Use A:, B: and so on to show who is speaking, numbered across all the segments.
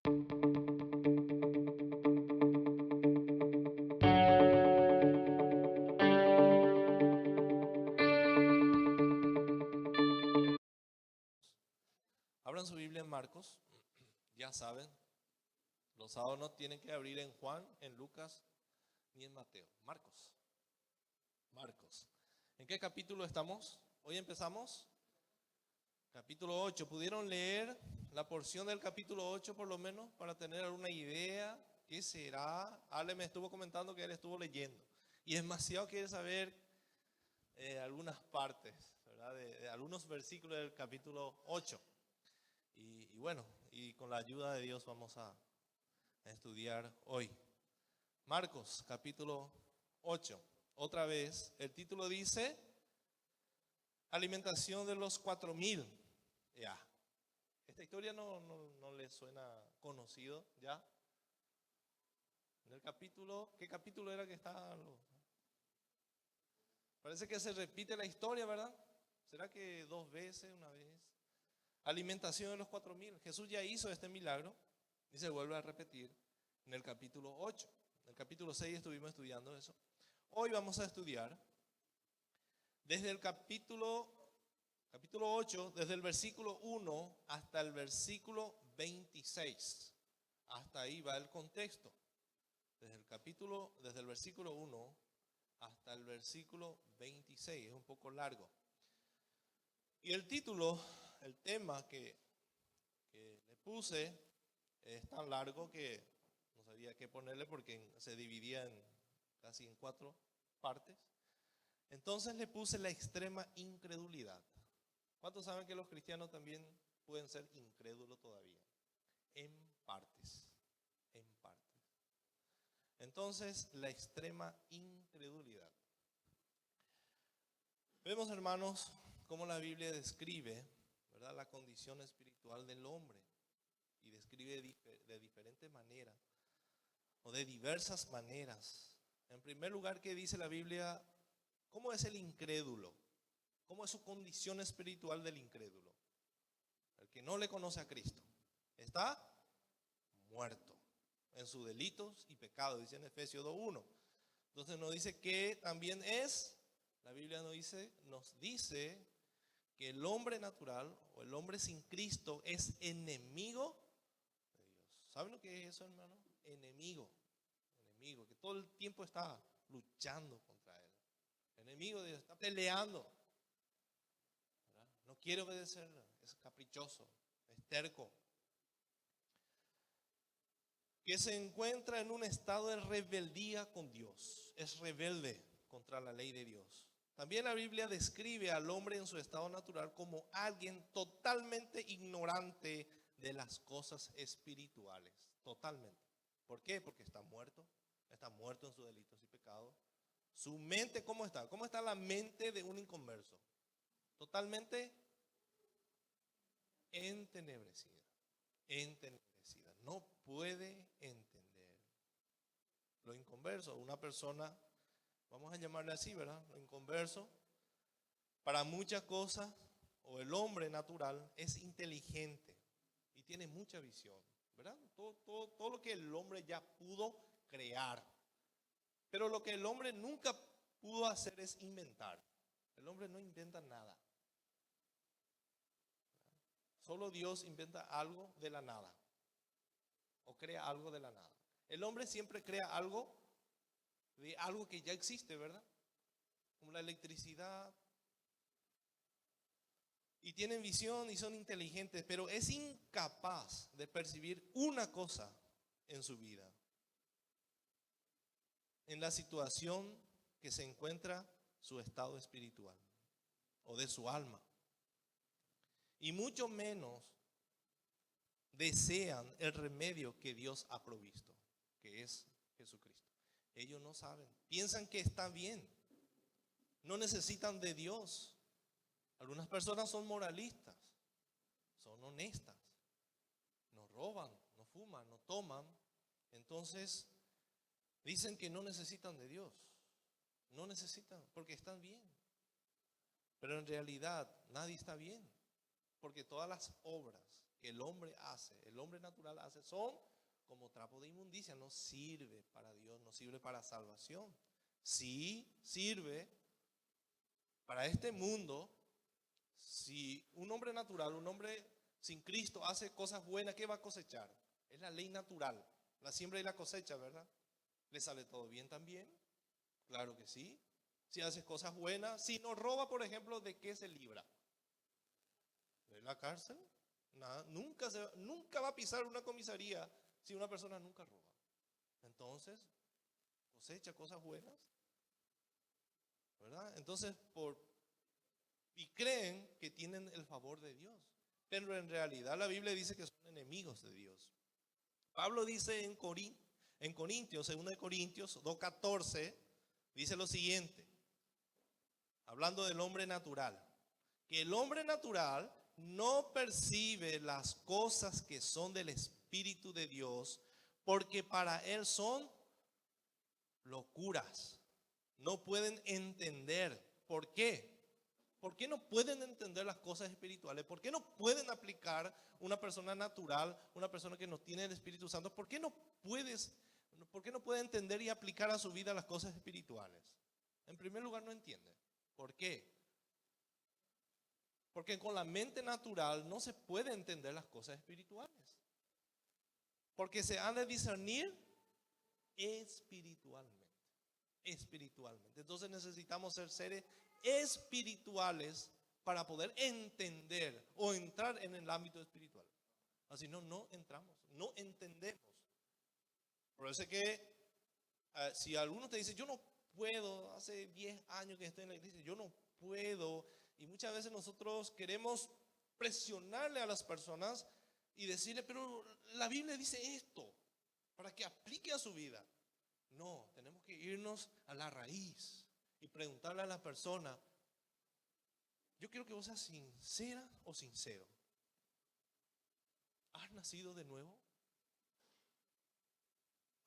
A: Abran su Biblia en Marcos, ya saben, los sábados no tienen que abrir en Juan, en Lucas, ni en Mateo. Marcos. ¿En qué capítulo estamos? Hoy empezamos capítulo 8. ¿Pudieron leer la porción del capítulo 8 por lo menos para tener alguna idea? ¿Qué será? Ale me estuvo comentando que él estuvo leyendo y demasiado quiere saber algunas partes, ¿verdad? De algunos versículos del capítulo 8. Y bueno, y con la ayuda de Dios vamos a estudiar hoy. Marcos, capítulo 8. Otra vez, el título dice, alimentación de los 4,000. Ya. Esta historia no le suena conocido, ¿ya? En el capítulo, ¿qué capítulo era que está? Parece que se repite la historia, ¿verdad? ¿Será que dos veces, una vez? Alimentación de los 4,000. Jesús ya hizo este milagro y se vuelve a repetir en el capítulo 8. En el capítulo 6 estuvimos estudiando eso. Hoy vamos a estudiar desde el capítulo 8, desde el versículo 1 hasta el versículo 26. Hasta ahí va el contexto. Desde el versículo 1 hasta el versículo 26. Es un poco largo. Y el título, el tema que le puse es tan largo que no sabía qué ponerle porque se dividía casi en 4 partes. Entonces le puse la extrema incredulidad. ¿Cuántos saben que los cristianos también pueden ser incrédulos todavía? En partes. Entonces, la extrema incredulidad. Vemos, hermanos, cómo la Biblia describe, ¿verdad?, la condición espiritual del hombre. Y describe de diferentes maneras, o de diversas maneras. En primer lugar, ¿qué dice la Biblia? ¿Cómo es el incrédulo? ¿Cómo es su condición espiritual del incrédulo? El que no le conoce a Cristo está muerto en sus delitos y pecados, dice en Efesios 2:1. Entonces nos dice que también la Biblia nos dice que el hombre natural o el hombre sin Cristo es enemigo de Dios. ¿Saben lo que es eso, hermano? Enemigo, que todo el tiempo está luchando contra él. Enemigo de Dios, está peleando, ¿verdad? No quiere obedecerle, es caprichoso, es terco. Que se encuentra en un estado de rebeldía con Dios, es rebelde contra la ley de Dios. También la Biblia describe al hombre en su estado natural como alguien totalmente ignorante de las cosas espirituales, totalmente. ¿Por qué? Porque está muerto en sus delitos y pecados. Su mente, ¿cómo está? ¿Cómo está la mente de un inconverso? Totalmente entenebrecida. No puede entender. Lo inconverso, una persona, vamos a llamarle así, ¿verdad? Lo inconverso, para muchas cosas, o el hombre natural, es inteligente y tiene mucha visión, ¿verdad? Todo lo que el hombre ya pudo crear. Pero lo que el hombre nunca pudo hacer es inventar. El hombre no inventa nada. Solo Dios inventa algo de la nada. O crea algo de la nada. El hombre siempre crea algo de algo que ya existe, ¿verdad? Como la electricidad. Y tienen visión y son inteligentes, pero es incapaz de percibir una cosa en su vida. En la situación que se encuentra su estado espiritual o de su alma. Y mucho menos desean el remedio que Dios ha provisto, que es Jesucristo. Ellos no saben, piensan que está bien, no necesitan de Dios. Algunas personas son moralistas, son honestas, no roban, no fuman, no toman. Entonces dicen que no necesitan de Dios, no necesitan porque están bien. Pero en realidad nadie está bien, porque todas las obras que el hombre hace, el hombre natural hace, son como trapo de inmundicia. No sirve para Dios, no sirve para salvación. Sí sirve para este mundo. Si un hombre natural, un hombre sin Cristo hace cosas buenas, ¿qué va a cosechar? Es la ley natural, la siembra y la cosecha, ¿verdad? ¿Le sale todo bien también? Claro que sí. Si hace cosas buenas, si no roba, por ejemplo, ¿de qué se libra? ¿De la cárcel? Nada, nunca va a pisar una comisaría si una persona nunca roba. Entonces, cosecha cosas buenas, ¿verdad? Entonces, y creen que tienen el favor de Dios, pero en realidad la Biblia dice que son enemigos de Dios. Pablo dice en Corintios, 2 Corintios 2:14, dice lo siguiente, hablando del hombre natural, que el hombre natural no percibe las cosas que son del Espíritu de Dios, porque para él son locuras. No pueden entender. ¿Por qué? ¿Por qué no pueden entender las cosas espirituales? ¿Por qué no pueden aplicar una persona natural, una persona que no tiene el Espíritu Santo? ¿Por qué no puede entender y aplicar a su vida las cosas espirituales? En primer lugar, no entiende. ¿Por qué? Porque con la mente natural no se puede entender las cosas espirituales. Porque se han de discernir espiritualmente. Entonces necesitamos ser seres espirituales para poder entender o entrar en el ámbito espiritual. Así no entramos, no entendemos. Por eso es que si alguno te dice, yo no puedo, hace 10 años que estoy en la iglesia, yo no puedo, y muchas veces nosotros queremos presionarle a las personas y decirle, pero la Biblia dice esto, para que aplique a su vida. No, tenemos que irnos a la raíz y preguntarle a la persona, yo quiero que vos seas sincera o sincero. ¿Has nacido de nuevo?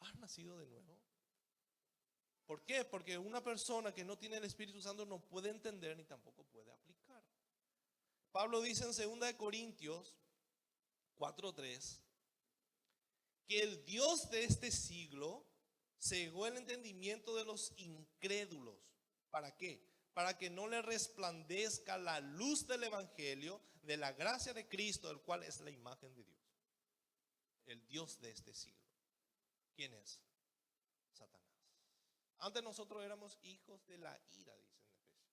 A: ¿Has nacido de nuevo? ¿Por qué? Porque una persona que no tiene el Espíritu Santo no puede entender ni tampoco puede aplicar. Pablo dice en 2 Corintios 4:3 que el Dios de este siglo cegó el entendimiento de los incrédulos. ¿Para qué? Para que no le resplandezca la luz del Evangelio, de la gracia de Cristo, el cual es la imagen de Dios. El Dios de este siglo. ¿Quién es? Satanás. Antes nosotros éramos hijos de la ira, dicen en Efesios.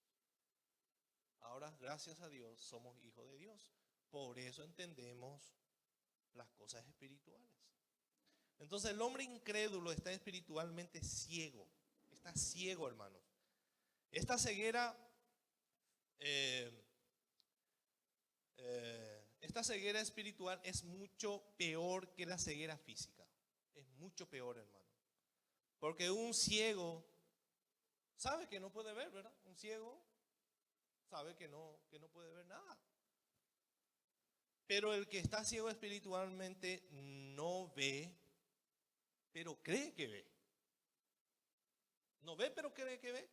A: Ahora, gracias a Dios, somos hijos de Dios. Por eso entendemos las cosas espirituales. Entonces el hombre incrédulo está espiritualmente ciego. Está ciego, hermanos. Esta ceguera espiritual es mucho peor que la ceguera física. Es mucho peor, hermano. Porque un ciego sabe que no puede ver, ¿verdad? Un ciego sabe que no puede ver nada. Pero el que está ciego espiritualmente no ve, pero cree que ve. No ve, pero cree que ve.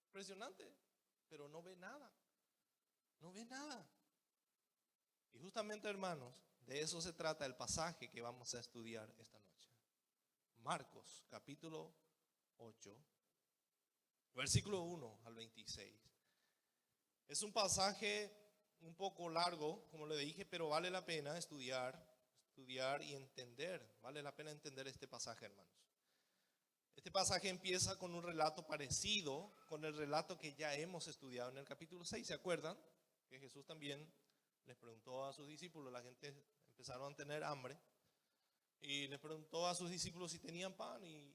A: Impresionante. Pero no ve nada. No ve nada. Y justamente, hermanos, de eso se trata el pasaje que vamos a estudiar esta noche. Marcos, capítulo 8, versículo 1 al 26. Es un pasaje un poco largo, como le dije, pero vale la pena estudiar y entender. Vale la pena entender este pasaje, hermanos. Este pasaje empieza con un relato parecido con el relato que ya hemos estudiado en el capítulo 6. ¿Se acuerdan? Que Jesús también les preguntó a sus discípulos, la gente empezaron a tener hambre, y les preguntó a sus discípulos si tenían pan, y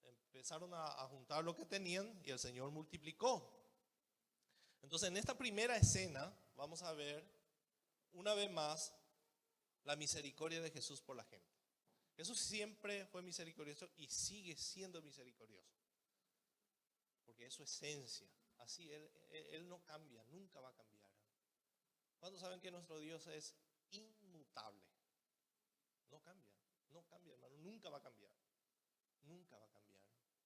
A: empezaron a juntar lo que tenían, y el Señor multiplicó. Entonces en esta primera escena vamos a ver una vez más la misericordia de Jesús por la gente. Jesús siempre fue misericordioso y sigue siendo misericordioso, porque es su esencia. Así Él no cambia, nunca va a cambiar. ¿Cuántos saben que nuestro Dios es inmutable? No cambia, hermano, nunca va a cambiar. Nunca va a cambiar.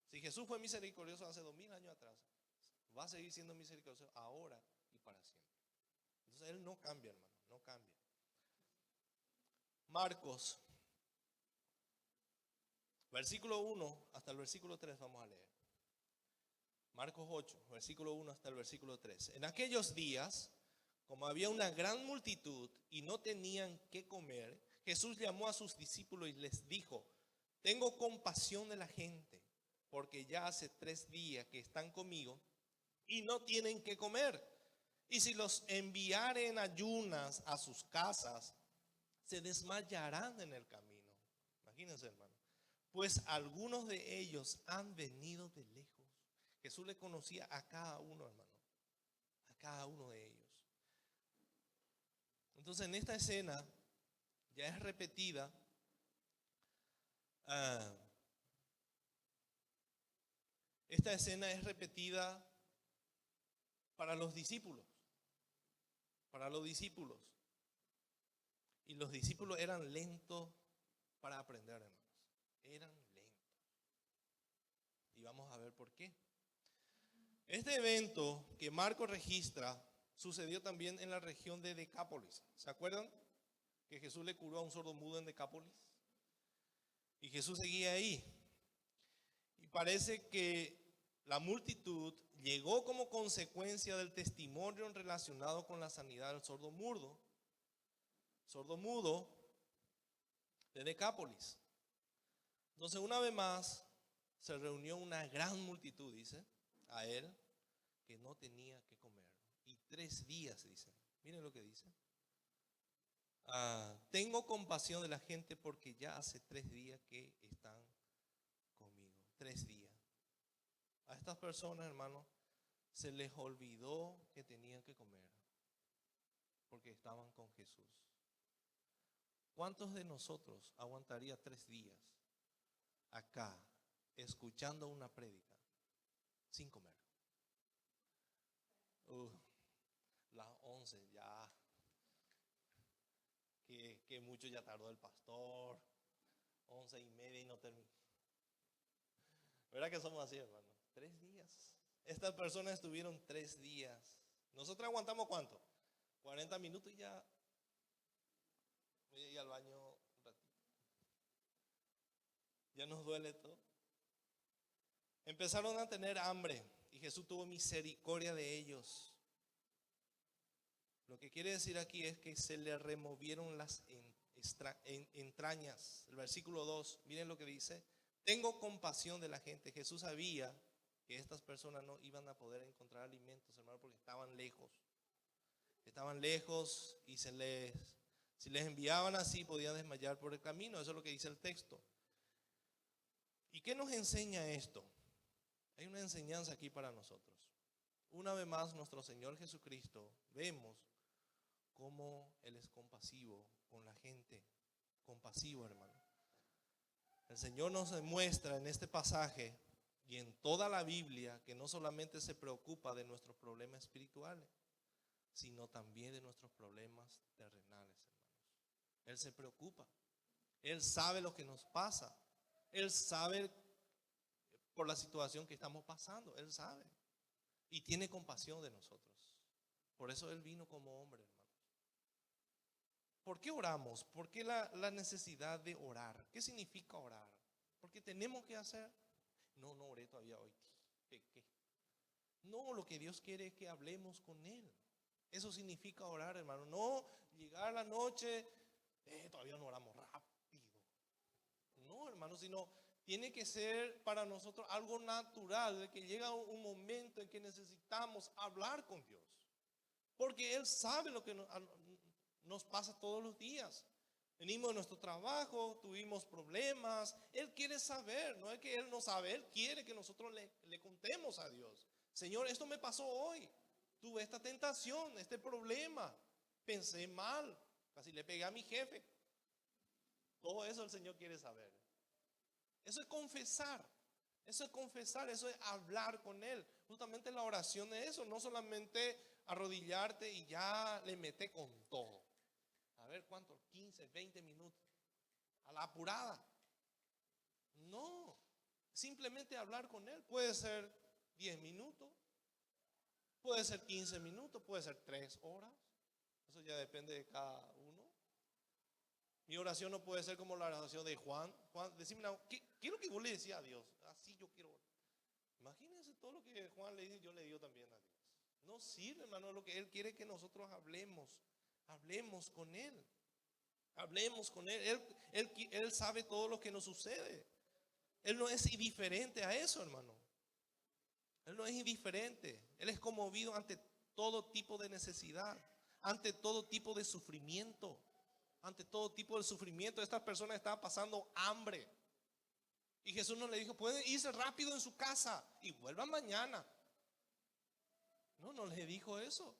A: Si Jesús fue misericordioso hace 2000 años atrás, va a seguir siendo misericordioso ahora y para siempre. Entonces Él no cambia, hermano, no cambia. Marcos, versículo 1 hasta el versículo 3 vamos a leer. Marcos 8, versículo 1 hasta el versículo 3. En aquellos días, como había una gran multitud y no tenían qué comer, Jesús llamó a sus discípulos y les dijo: tengo compasión de la gente, porque ya hace 3 días que están conmigo y no tienen qué comer. Y si los enviare en ayunas a sus casas, se desmayarán en el camino. Imagínense, hermano. Pues algunos de ellos han venido de lejos. Jesús le conocía a cada uno, hermano. A cada uno de ellos. Entonces en esta escena ya es repetida. Esta escena es repetida para los discípulos. Para los discípulos. Y los discípulos eran lentos para aprender, hermanos. Eran lentos. Y vamos a ver por qué. Este evento que Marcos registra sucedió también en la región de Decápolis. ¿Se acuerdan? Que Jesús le curó a un sordomudo en Decápolis. Y Jesús seguía ahí. Y parece que la multitud llegó como consecuencia del testimonio relacionado con la sanidad del sordomudo de Decápolis. Entonces, una vez más se reunió una gran multitud, dice, a él, que no tenía que comer. Y 3 días, dice. Miren lo que dice. Tengo compasión de la gente porque ya hace 3 días que están conmigo. 3 días. A estas personas, hermanos, se les olvidó que tenían que comer porque estaban con Jesús. ¿Cuántos de nosotros aguantaría 3 días acá escuchando una prédica sin comer? Las 11 ya, que mucho ya tardó el pastor, 11:30 y no terminó. ¿Verdad que somos así, hermano? 3 días. Estas personas estuvieron 3 días. Nosotros aguantamos ¿cuánto? 40 minutos y ya voy a ir al baño un ratito. Ya nos duele todo. Empezaron a tener hambre y Jesús tuvo misericordia de ellos. Lo que quiere decir aquí es que se le removieron las entrañas. El versículo 2, miren lo que dice. Tengo compasión de la gente. Jesús sabía que estas personas no iban a poder encontrar alimentos, hermano, porque estaban lejos. Estaban lejos y si les enviaban así podían desmayar por el camino. Eso es lo que dice el texto. ¿Y qué nos enseña esto? Hay una enseñanza aquí para nosotros. Una vez más, nuestro Señor Jesucristo, vemos cómo Él es compasivo con la gente. Compasivo, hermano. El Señor nos demuestra en este pasaje y en toda la Biblia que no solamente se preocupa de nuestros problemas espirituales, sino también de nuestros problemas terrenales, hermanos. Él se preocupa. Él sabe lo que nos pasa. Él sabe por la situación que estamos pasando. Él sabe. Y tiene compasión de nosotros. Por eso Él vino como hombre, hermanos. ¿Por qué oramos? ¿Por qué la necesidad de orar? ¿Qué significa orar? Porque tenemos que hacer. No oré todavía hoy. ¿Qué? No, lo que Dios quiere es que hablemos con Él. Eso significa orar, hermano. No llegar a la noche, todavía no oramos rápido. No, hermano, sino tiene que ser para nosotros algo natural, de que llega un momento en que necesitamos hablar con Dios. Porque Él sabe lo que nos pasa todos los días. Venimos de nuestro trabajo, tuvimos problemas. Él quiere saber, no es que Él no sabe, Él quiere que nosotros le contemos a Dios. Señor, esto me pasó hoy. Tuve esta tentación, este problema. Pensé mal, casi le pegué a mi jefe. Todo eso el Señor quiere saber. Eso es confesar. Eso es confesar, eso es hablar con Él. Justamente la oración es eso, no solamente arrodillarte y ya le metes con todo. A ver cuánto, 15, 20 minutos, a la apurada. No, simplemente hablar con Él. Puede ser 10 minutos, puede ser 15 minutos, puede ser 3 horas. Eso ya depende de cada uno. Mi oración no puede ser como la oración de Juan. Juan, decime, ¿qué es lo que vos le decías a Dios? Así yo quiero. Imagínense todo lo que Juan le dice, yo le digo también a Dios. No sirve, hermano, lo que Él quiere que nosotros hablemos. Hablemos con Él. Hablemos con Él. Él sabe todo lo que nos sucede. Él no es indiferente a eso, hermano. Él no es indiferente. Él es conmovido ante todo tipo de necesidad, ante todo tipo de sufrimiento. Ante todo tipo de sufrimiento. Estas personas estaban pasando hambre. Y Jesús no le dijo, pueden irse rápido en su casa y vuelvan mañana. No le dijo eso.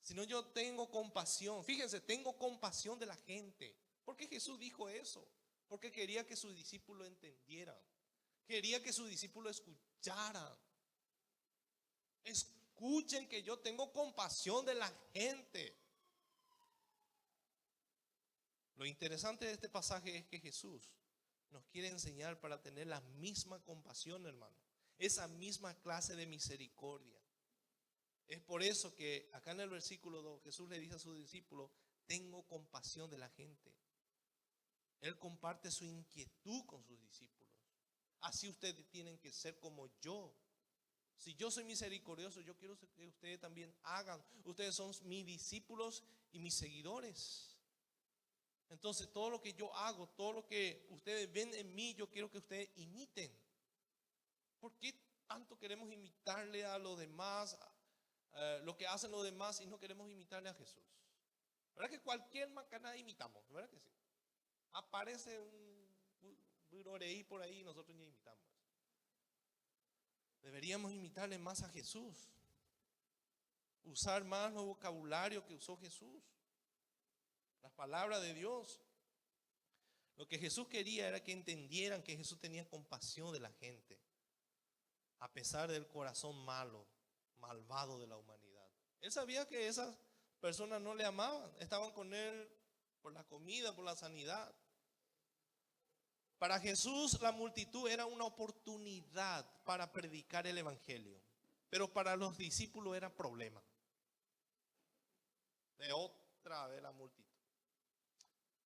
A: Sino yo tengo compasión. Fíjense, tengo compasión de la gente. ¿Por qué Jesús dijo eso? Porque quería que sus discípulos entendieran. Quería que sus discípulos escucharan. Escuchen que yo tengo compasión de la gente. Lo interesante de este pasaje es que Jesús nos quiere enseñar para tener la misma compasión, hermano. Esa misma clase de misericordia. Es por eso que acá en el versículo 2 Jesús le dice a sus discípulos, tengo compasión de la gente. Él comparte su inquietud con sus discípulos. Así ustedes tienen que ser como yo. Si yo soy misericordioso, yo quiero que ustedes también hagan. Ustedes son mis discípulos y mis seguidores. Entonces todo lo que yo hago, todo lo que ustedes ven en mí, yo quiero que ustedes imiten. ¿Por qué tanto queremos imitarle a los demás, lo que hacen los demás, y no queremos imitarle a Jesús? ¿Verdad que cualquier macanada imitamos? ¿Verdad que sí? Aparece un buroreí por ahí y nosotros ya imitamos. Deberíamos imitarle más a Jesús. Usar más los vocabularios que usó Jesús. Las palabras de Dios. Lo que Jesús quería era que entendieran que Jesús tenía compasión de la gente, a pesar del corazón malo, malvado de la humanidad. Él sabía que esas personas no le amaban, estaban con él por la comida, por la sanidad. Para Jesús la multitud era una oportunidad para predicar el evangelio, pero para los discípulos era problema. De otra vez la multitud.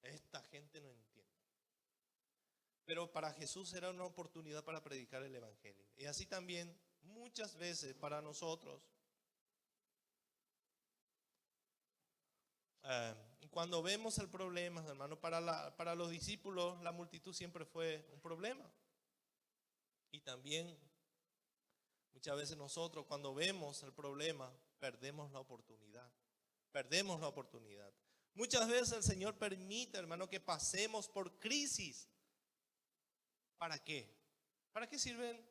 A: Esta gente no entiende. Pero para Jesús era una oportunidad para predicar el evangelio. Y así también muchas veces para nosotros, cuando vemos el problema, hermano, para los discípulos la multitud siempre fue un problema. Y también muchas veces nosotros cuando vemos el problema perdemos la oportunidad. Perdemos la oportunidad. Muchas veces el Señor permite, hermano, que pasemos por crisis. ¿Para qué? ¿Para qué sirven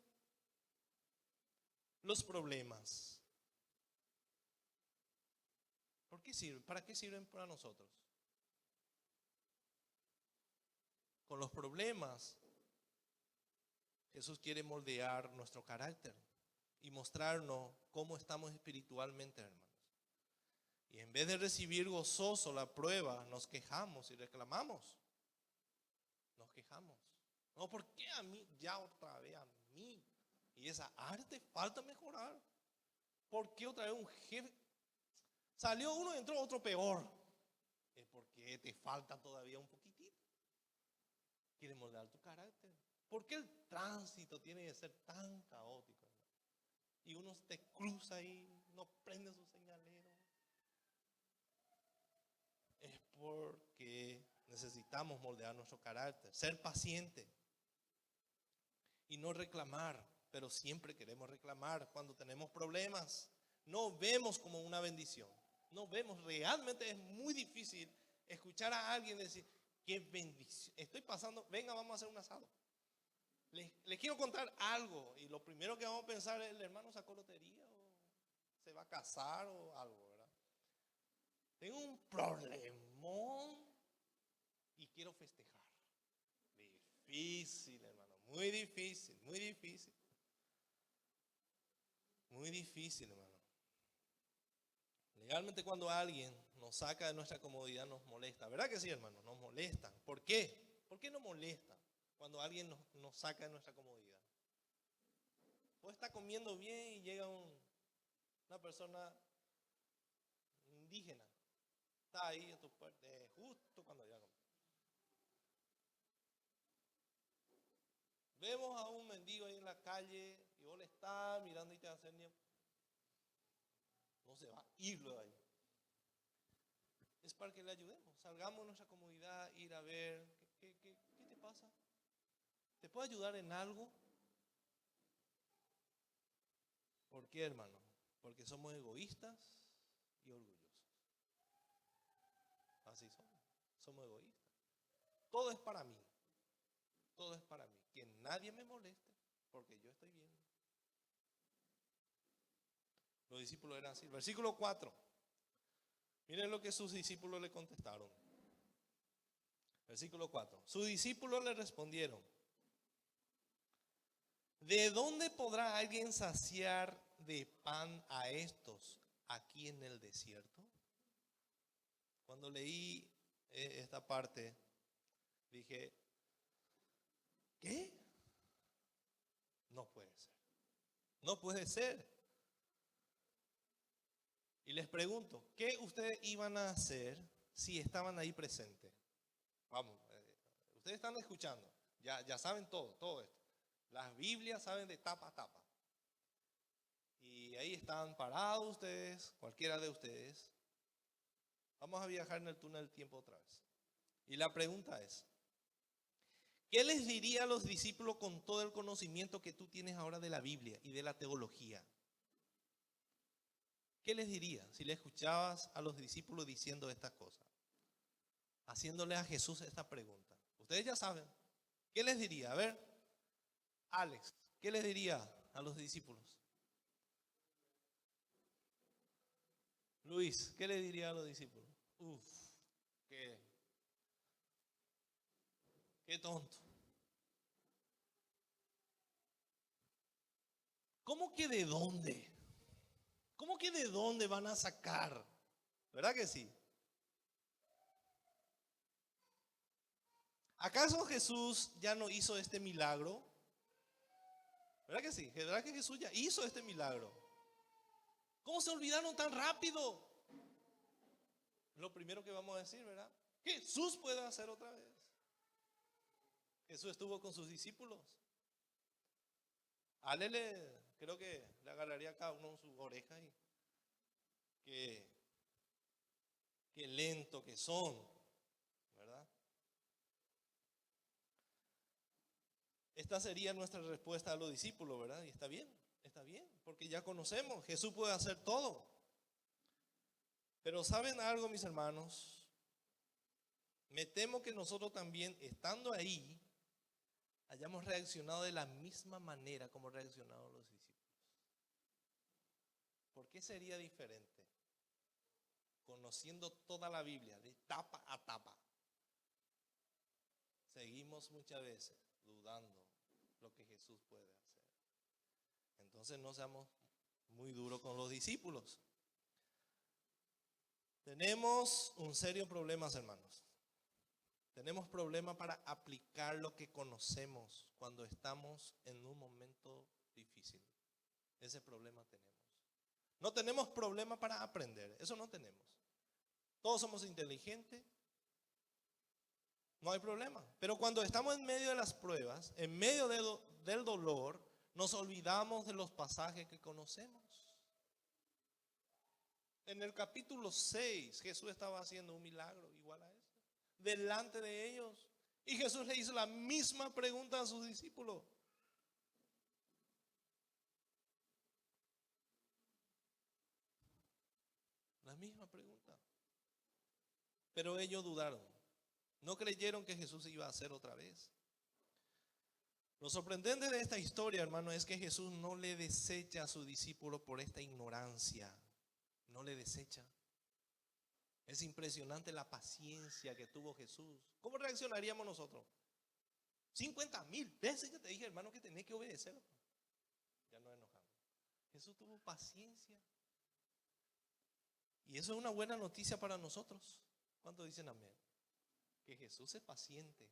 A: los problemas? ¿Por qué sirven? ¿Para qué sirven para nosotros? Con los problemas, Jesús quiere moldear nuestro carácter y mostrarnos cómo estamos espiritualmente, hermanos. Y en vez de recibir gozoso la prueba, nos quejamos y reclamamos. Nos quejamos. No, ¿por qué a mí? Ya otra vez a mí. Y esa arte falta mejorar. ¿Por qué otra vez un jefe? Salió uno y entró otro peor. Es porque te falta todavía un poquitito. Quiere moldear tu carácter. ¿Por qué el tránsito tiene que ser tan caótico? Y uno te cruza y no prende su señalero. Es porque necesitamos moldear nuestro carácter, ser paciente y no reclamar, pero siempre queremos reclamar cuando tenemos problemas. No vemos como una bendición, no vemos, realmente es muy difícil escuchar a alguien decir, qué bendición, estoy pasando, venga, vamos a hacer un asado. Les quiero contar algo y lo primero que vamos a pensar es, el hermano sacó lotería o se va a casar o algo, ¿verdad? Tengo un problemón y quiero festejar. Difícil, hermano, muy difícil, muy difícil. Muy difícil, hermano. Legalmente cuando alguien nos saca de nuestra comodidad nos molesta. ¿Verdad que sí, hermano? Nos molesta. ¿Por qué? ¿Por qué nos molesta cuando alguien nos saca de nuestra comodidad? Vos estás comiendo bien y llega una persona indígena. Está ahí en tu puerta, justo cuando llega. Vemos a un mendigo ahí en la calle y vos le estás mirando y te hace ni... No se va a ir luego ahí. Es para que le ayudemos. Salgamos de nuestra comunidad, ir a ver qué te pasa. ¿Te puedo ayudar en algo? ¿Por qué, hermano? Porque somos egoístas y orgullosos. Así somos. Somos egoístas. Todo es para mí. Todo es para mí. Que nadie me moleste porque yo estoy bien. Los discípulos eran así. Versículo 4. Miren lo que sus discípulos le contestaron. Versículo 4. Sus discípulos le respondieron: ¿de dónde podrá alguien saciar de pan a estos aquí en el desierto? Cuando leí esta parte, dije, ¿qué? No puede ser. No puede ser. Y les pregunto, ¿qué ustedes iban a hacer si estaban ahí presentes? Vamos, ustedes están escuchando, ya saben todo esto. Las Biblias saben de tapa a tapa. Y ahí están parados ustedes, cualquiera de ustedes. Vamos a viajar en el túnel del tiempo otra vez. Y la pregunta es, ¿qué les diría a los discípulos con todo el conocimiento que tú tienes ahora de la Biblia y de la teología? ¿Qué les diría si le escuchabas a los discípulos diciendo estas cosas? Haciéndole a Jesús esta pregunta. Ustedes ya saben. ¿Qué les diría? A ver, Alex, ¿qué les diría a los discípulos? Luis, ¿qué le diría a los discípulos? Uf, qué tonto. ¿Cómo que de dónde? ¿Cómo que de dónde van a sacar? ¿Verdad que sí? ¿Acaso Jesús ya no hizo este milagro? ¿Verdad que sí? ¿Verdad que Jesús ya hizo este milagro? ¿Cómo se olvidaron tan rápido? Lo primero que vamos a decir, ¿verdad? Jesús puede hacer otra vez. Jesús estuvo con sus discípulos. Creo que le agarraría a cada uno en su oreja y qué lento que son, ¿verdad? Esta sería nuestra respuesta a los discípulos, ¿verdad? Y está bien, porque ya conocemos, Jesús puede hacer todo. Pero ¿saben algo, mis hermanos? Me temo que nosotros también, estando ahí, hayamos reaccionado de la misma manera como reaccionaron los discípulos. ¿Por qué sería diferente? Conociendo toda la Biblia, de tapa a tapa, seguimos muchas veces dudando lo que Jesús puede hacer. Entonces no seamos muy duros con los discípulos. Tenemos un serio problema, hermanos. Tenemos problema para aplicar lo que conocemos cuando estamos en un momento difícil. Ese problema tenemos. No tenemos problema para aprender, eso no tenemos. Todos somos inteligentes, no hay problema. Pero cuando estamos en medio de las pruebas, en medio del dolor, nos olvidamos de los pasajes que conocemos. En el capítulo 6, Jesús estaba haciendo un milagro igual a ese, delante de ellos. Y Jesús le hizo la misma pregunta a sus discípulos. La misma pregunta. Pero ellos dudaron. No creyeron que Jesús iba a hacer otra vez. Lo sorprendente de esta historia, hermano, es que Jesús no le desecha a su discípulo por esta ignorancia. No le desecha. Es impresionante la paciencia que tuvo Jesús. ¿Cómo reaccionaríamos nosotros? 50,000 veces ya te dije, hermano, que tenés que obedecer. Ya nos enojamos. Jesús tuvo paciencia. Y eso es una buena noticia para nosotros. ¿Cuántos dicen amén? Que Jesús es paciente.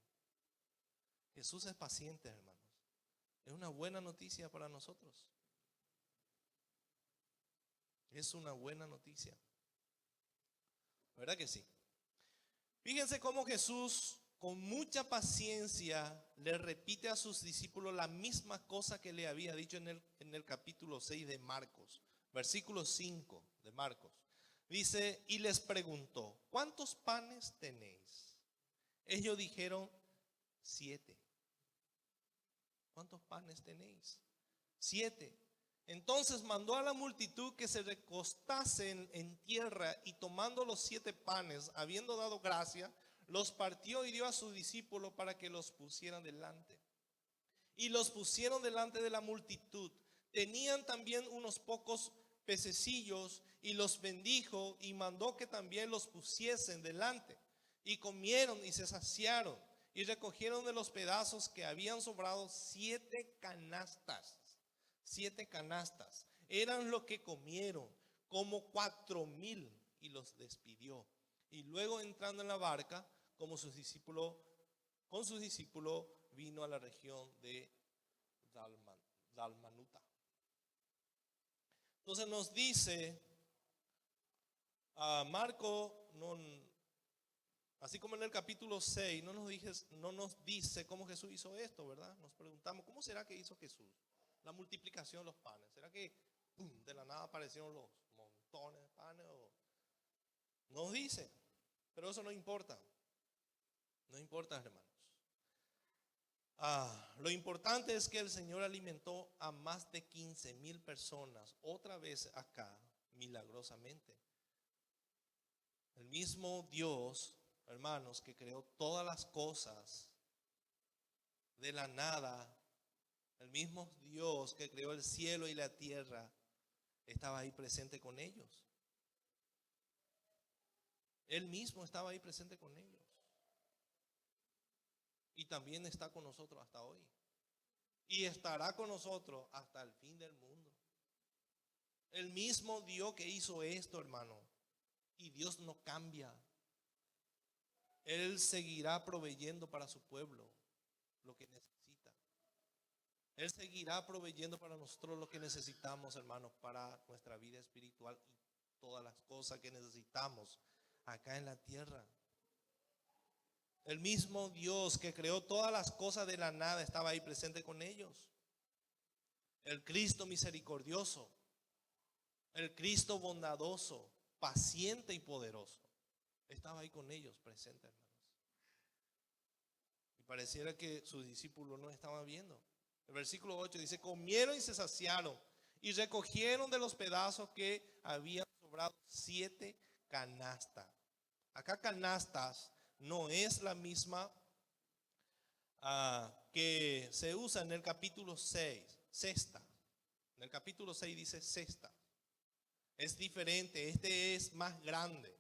A: Jesús es paciente, hermanos. Es una buena noticia para nosotros. Es una buena noticia. ¿Verdad que sí? Fíjense cómo Jesús con mucha paciencia le repite a sus discípulos la misma cosa que le había dicho en el capítulo 6 de Marcos, versículo 5 de Marcos. Dice, y les preguntó, ¿cuántos panes tenéis? Ellos dijeron, 7. ¿Cuántos panes tenéis? 7. Entonces mandó a la multitud que se recostase en tierra, y tomando los 7 panes, habiendo dado gracia, los partió y dio a sus discípulos para que los pusieran delante. Y los pusieron delante de la multitud. Tenían también unos pocos pececillos, y los bendijo y mandó que también los pusiesen delante. Y comieron y se saciaron, y recogieron de los pedazos que habían sobrado 7 canastas. 7 canastas. Eran lo que comieron, como 4,000, y los despidió. Y luego, entrando en la barca, con sus discípulos vino a la región de Dalmanuta. Entonces nos dice Marco, así como en el capítulo 6, no nos dice cómo Jesús hizo esto, ¿verdad? Nos preguntamos, ¿cómo será que hizo Jesús la multiplicación de los panes? ¿Será que de la nada aparecieron los montones de panes? Nos dice, pero eso no importa. No importa, hermanos. Lo importante es que el Señor alimentó a más de 15,000 personas, otra vez acá, milagrosamente. El mismo Dios, hermanos, que creó todas las cosas de la nada, el mismo Dios que creó el cielo y la tierra, estaba ahí presente con ellos. Él mismo estaba ahí presente con ellos. Y también está con nosotros hasta hoy. Y estará con nosotros hasta el fin del mundo. El mismo Dios que hizo esto, hermano. Y Dios no cambia. Él seguirá proveyendo para su pueblo lo que necesita. Él seguirá proveyendo para nosotros lo que necesitamos, hermanos, para nuestra vida espiritual y todas las cosas que necesitamos acá en la tierra. El mismo Dios que creó todas las cosas de la nada estaba ahí presente con ellos. El Cristo misericordioso, el Cristo bondadoso, paciente y poderoso, estaba ahí con ellos presente, hermanos. Y pareciera que sus discípulos no estaban viendo. El versículo 8 dice, comieron y se saciaron, y recogieron de los pedazos que habían sobrado 7 canastas. Acá canastas no es la misma que se usa en el capítulo 6, cesta. En el capítulo 6 dice cesta. Es diferente, este es más grande.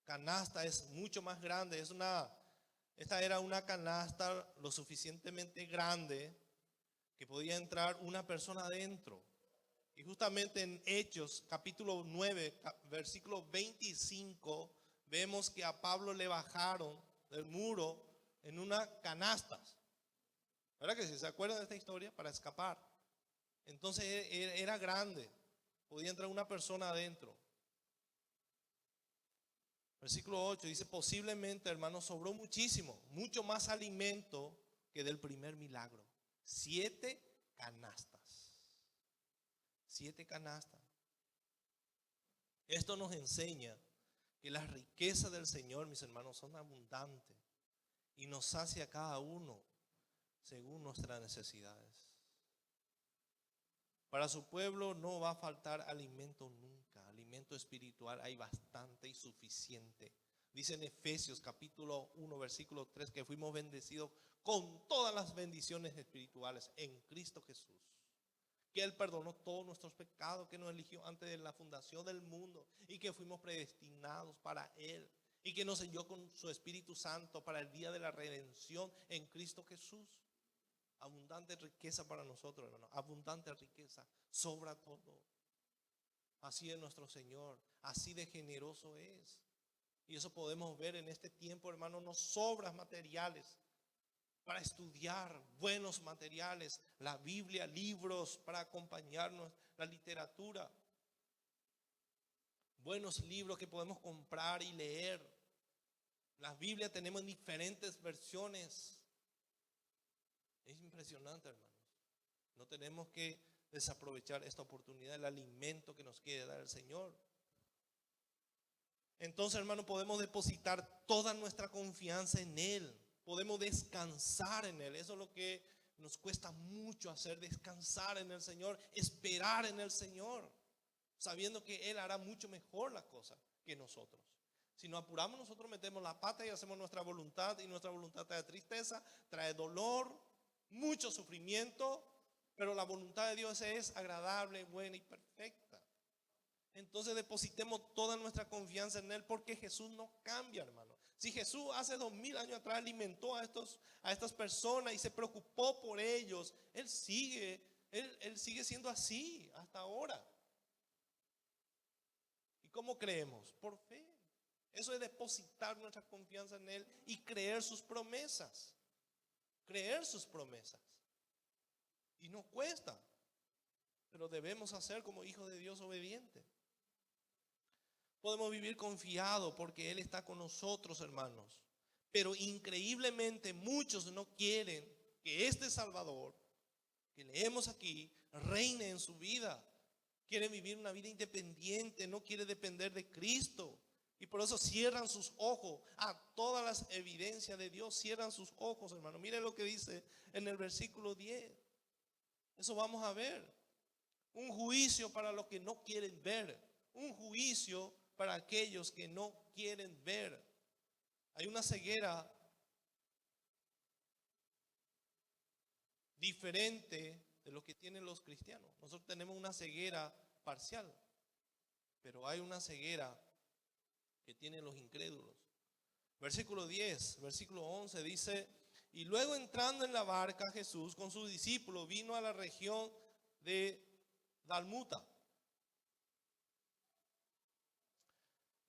A: Canasta es mucho más grande. Esta era una canasta lo suficientemente grande que podía entrar una persona adentro. Y justamente en Hechos capítulo 9, versículo 25, vemos que a Pablo le bajaron del muro en una canasta. ¿Verdad que si se acuerdan de esta historia? Para escapar. Entonces era grande. Podía entrar una persona adentro. Versículo 8 dice, posiblemente, hermanos, sobró muchísimo, mucho más alimento que del primer milagro. 7 canastas. 7 canastas. Esto nos enseña que las riquezas del Señor, mis hermanos, son abundantes y nos sacia a cada uno según nuestras necesidades. Para su pueblo no va a faltar alimento nunca. Alimento espiritual hay bastante y suficiente. Dice en Efesios capítulo 1 versículo 3 que fuimos bendecidos con todas las bendiciones espirituales en Cristo Jesús. Que Él perdonó todos nuestros pecados, que nos eligió antes de la fundación del mundo y que fuimos predestinados para Él. Y que nos selló con su Espíritu Santo para el día de la redención en Cristo Jesús. Abundante riqueza para nosotros, hermano. Abundante riqueza. Sobra todo. Así es nuestro Señor. Así de generoso es. Y eso podemos ver en este tiempo, hermano. Nos sobran materiales para estudiar, buenos materiales. La Biblia, libros para acompañarnos. La literatura. Buenos libros que podemos comprar y leer. La Biblia tenemos diferentes versiones. Es impresionante, hermanos. No tenemos que desaprovechar esta oportunidad, el alimento que nos quiere dar el Señor. Entonces, hermanos, podemos depositar toda nuestra confianza en Él. Podemos descansar en Él. Eso es lo que nos cuesta mucho hacer, descansar en el Señor, esperar en el Señor, sabiendo que Él hará mucho mejor la cosa que nosotros. Si nos apuramos, nosotros metemos la pata y hacemos nuestra voluntad, y nuestra voluntad trae tristeza, trae dolor, mucho sufrimiento, pero la voluntad de Dios es agradable, buena y perfecta. Entonces depositemos toda nuestra confianza en Él, porque Jesús no cambia, hermano. Si Jesús hace 2000 años atrás alimentó a estas personas y se preocupó por ellos, Él sigue siendo así hasta ahora. ¿Y cómo creemos? Por fe. Eso es depositar nuestra confianza en Él y creer sus promesas. Creer sus promesas. Y nos cuesta, pero debemos hacer como hijos de Dios obedientes. Podemos vivir confiados porque Él está con nosotros, hermanos. Pero increíblemente muchos no quieren que este Salvador que leemos aquí reine en su vida. Quieren vivir una vida independiente, no quiere depender de Cristo. Y por eso cierran sus ojos a todas las evidencias de Dios. Cierran sus ojos, hermano. Miren lo que dice en el versículo 10. Eso vamos a ver. Un juicio para los que no quieren ver. Un juicio para aquellos que no quieren ver. Hay una ceguera diferente de lo que tienen los cristianos. Nosotros tenemos una ceguera parcial, pero hay una ceguera que tienen los incrédulos. Versículo 10, versículo 11 dice: y luego entrando en la barca, Jesús con sus discípulos vino a la región de Dalmuta.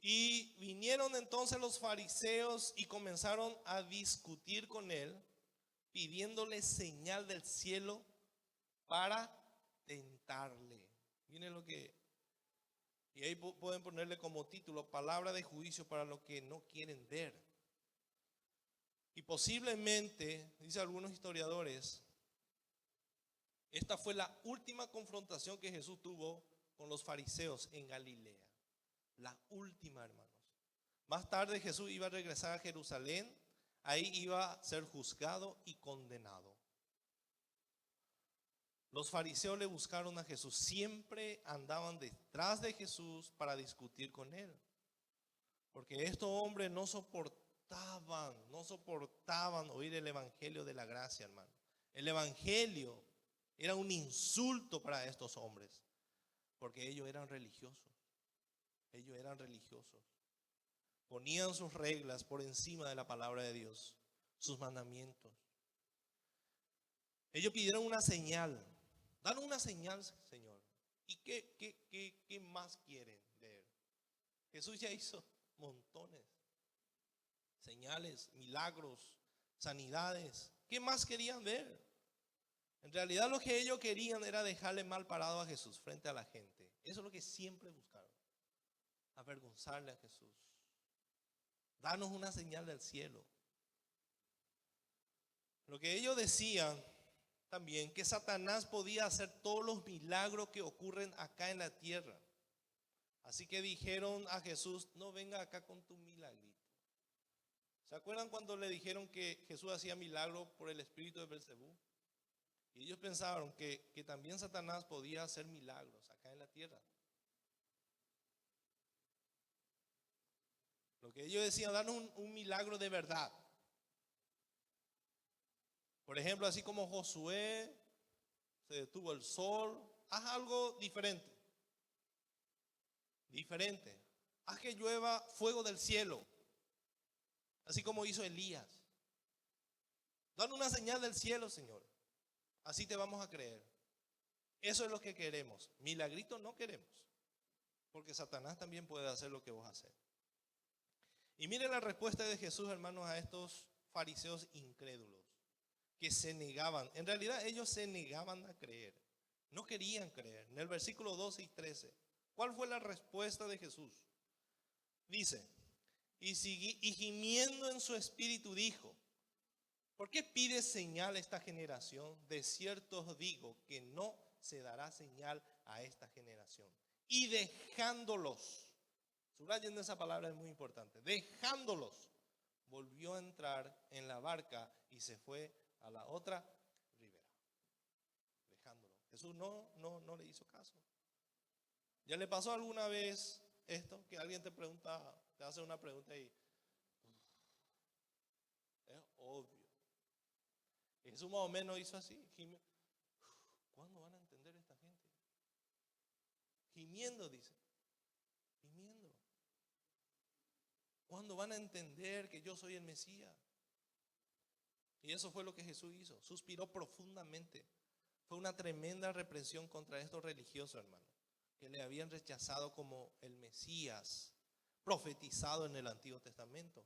A: Y vinieron entonces los fariseos y comenzaron a discutir con él, pidiéndole señal del cielo para tentarle. Miren lo que, y ahí pueden ponerle como título: palabra de juicio para los que no quieren ver. Y posiblemente, dice algunos historiadores, esta fue la última confrontación que Jesús tuvo con los fariseos en Galilea. La última, hermanos. Más tarde Jesús iba a regresar a Jerusalén. Ahí iba a ser juzgado y condenado. Los fariseos le buscaron a Jesús. Siempre andaban detrás de Jesús para discutir con él. Porque estos hombres no soportaban oír el evangelio de la gracia, hermano. El evangelio era un insulto para estos hombres, porque ellos eran religiosos. Ellos eran religiosos. Ponían sus reglas por encima de la palabra de Dios, sus mandamientos. Ellos pidieron una señal. Danos una señal, Señor. ¿Y qué más quieren de Él? Jesús ya hizo montones. Señales, milagros, sanidades. ¿Qué más querían ver? En realidad lo que ellos querían era dejarle mal parado a Jesús frente a la gente. Eso es lo que siempre buscaron. Avergonzarle a Jesús. Danos una señal del cielo. Lo que ellos decían también, que Satanás podía hacer todos los milagros que ocurren acá en la tierra. Así que dijeron a Jesús: no venga acá con tu milagrito. ¿Se acuerdan cuando le dijeron que Jesús hacía milagros por el espíritu de Belcebú? Y ellos pensaron que también Satanás podía hacer milagros acá en la tierra. Lo que ellos decían: danos un milagro de verdad. Por ejemplo, así como Josué se detuvo el sol, haz algo diferente. Diferente. Haz que llueva fuego del cielo, así como hizo Elías. Danos una señal del cielo, Señor. Así te vamos a creer. Eso es lo que queremos. Milagritos no queremos, porque Satanás también puede hacer lo que vos haces. Y miren la respuesta de Jesús, hermanos, a estos fariseos incrédulos que se negaban. En realidad ellos se negaban a creer. No querían creer. En el versículo 12 y 13, ¿cuál fue la respuesta de Jesús? Dice: y gimiendo en su espíritu dijo: ¿por qué pide señal esta generación? De cierto os digo que no se dará señal a esta generación. Y dejándolos, subrayen esa palabra, es muy importante, dejándolos, volvió a entrar en la barca y se fue a la otra ribera. Dejándolo. Jesús no le hizo caso. ¿Ya le pasó alguna vez esto? Que alguien te pregunta, te hace una pregunta y es obvio. Jesús más o menos hizo así. ¿Cuándo van a entender esta gente? Gimiendo, dice. Gimiendo. ¿Cuándo van a entender que yo soy el Mesías? Y eso fue lo que Jesús hizo. Suspiró profundamente. Fue una tremenda represión contra estos religiosos, hermano, que le habían rechazado como el Mesías profetizado en el Antiguo Testamento.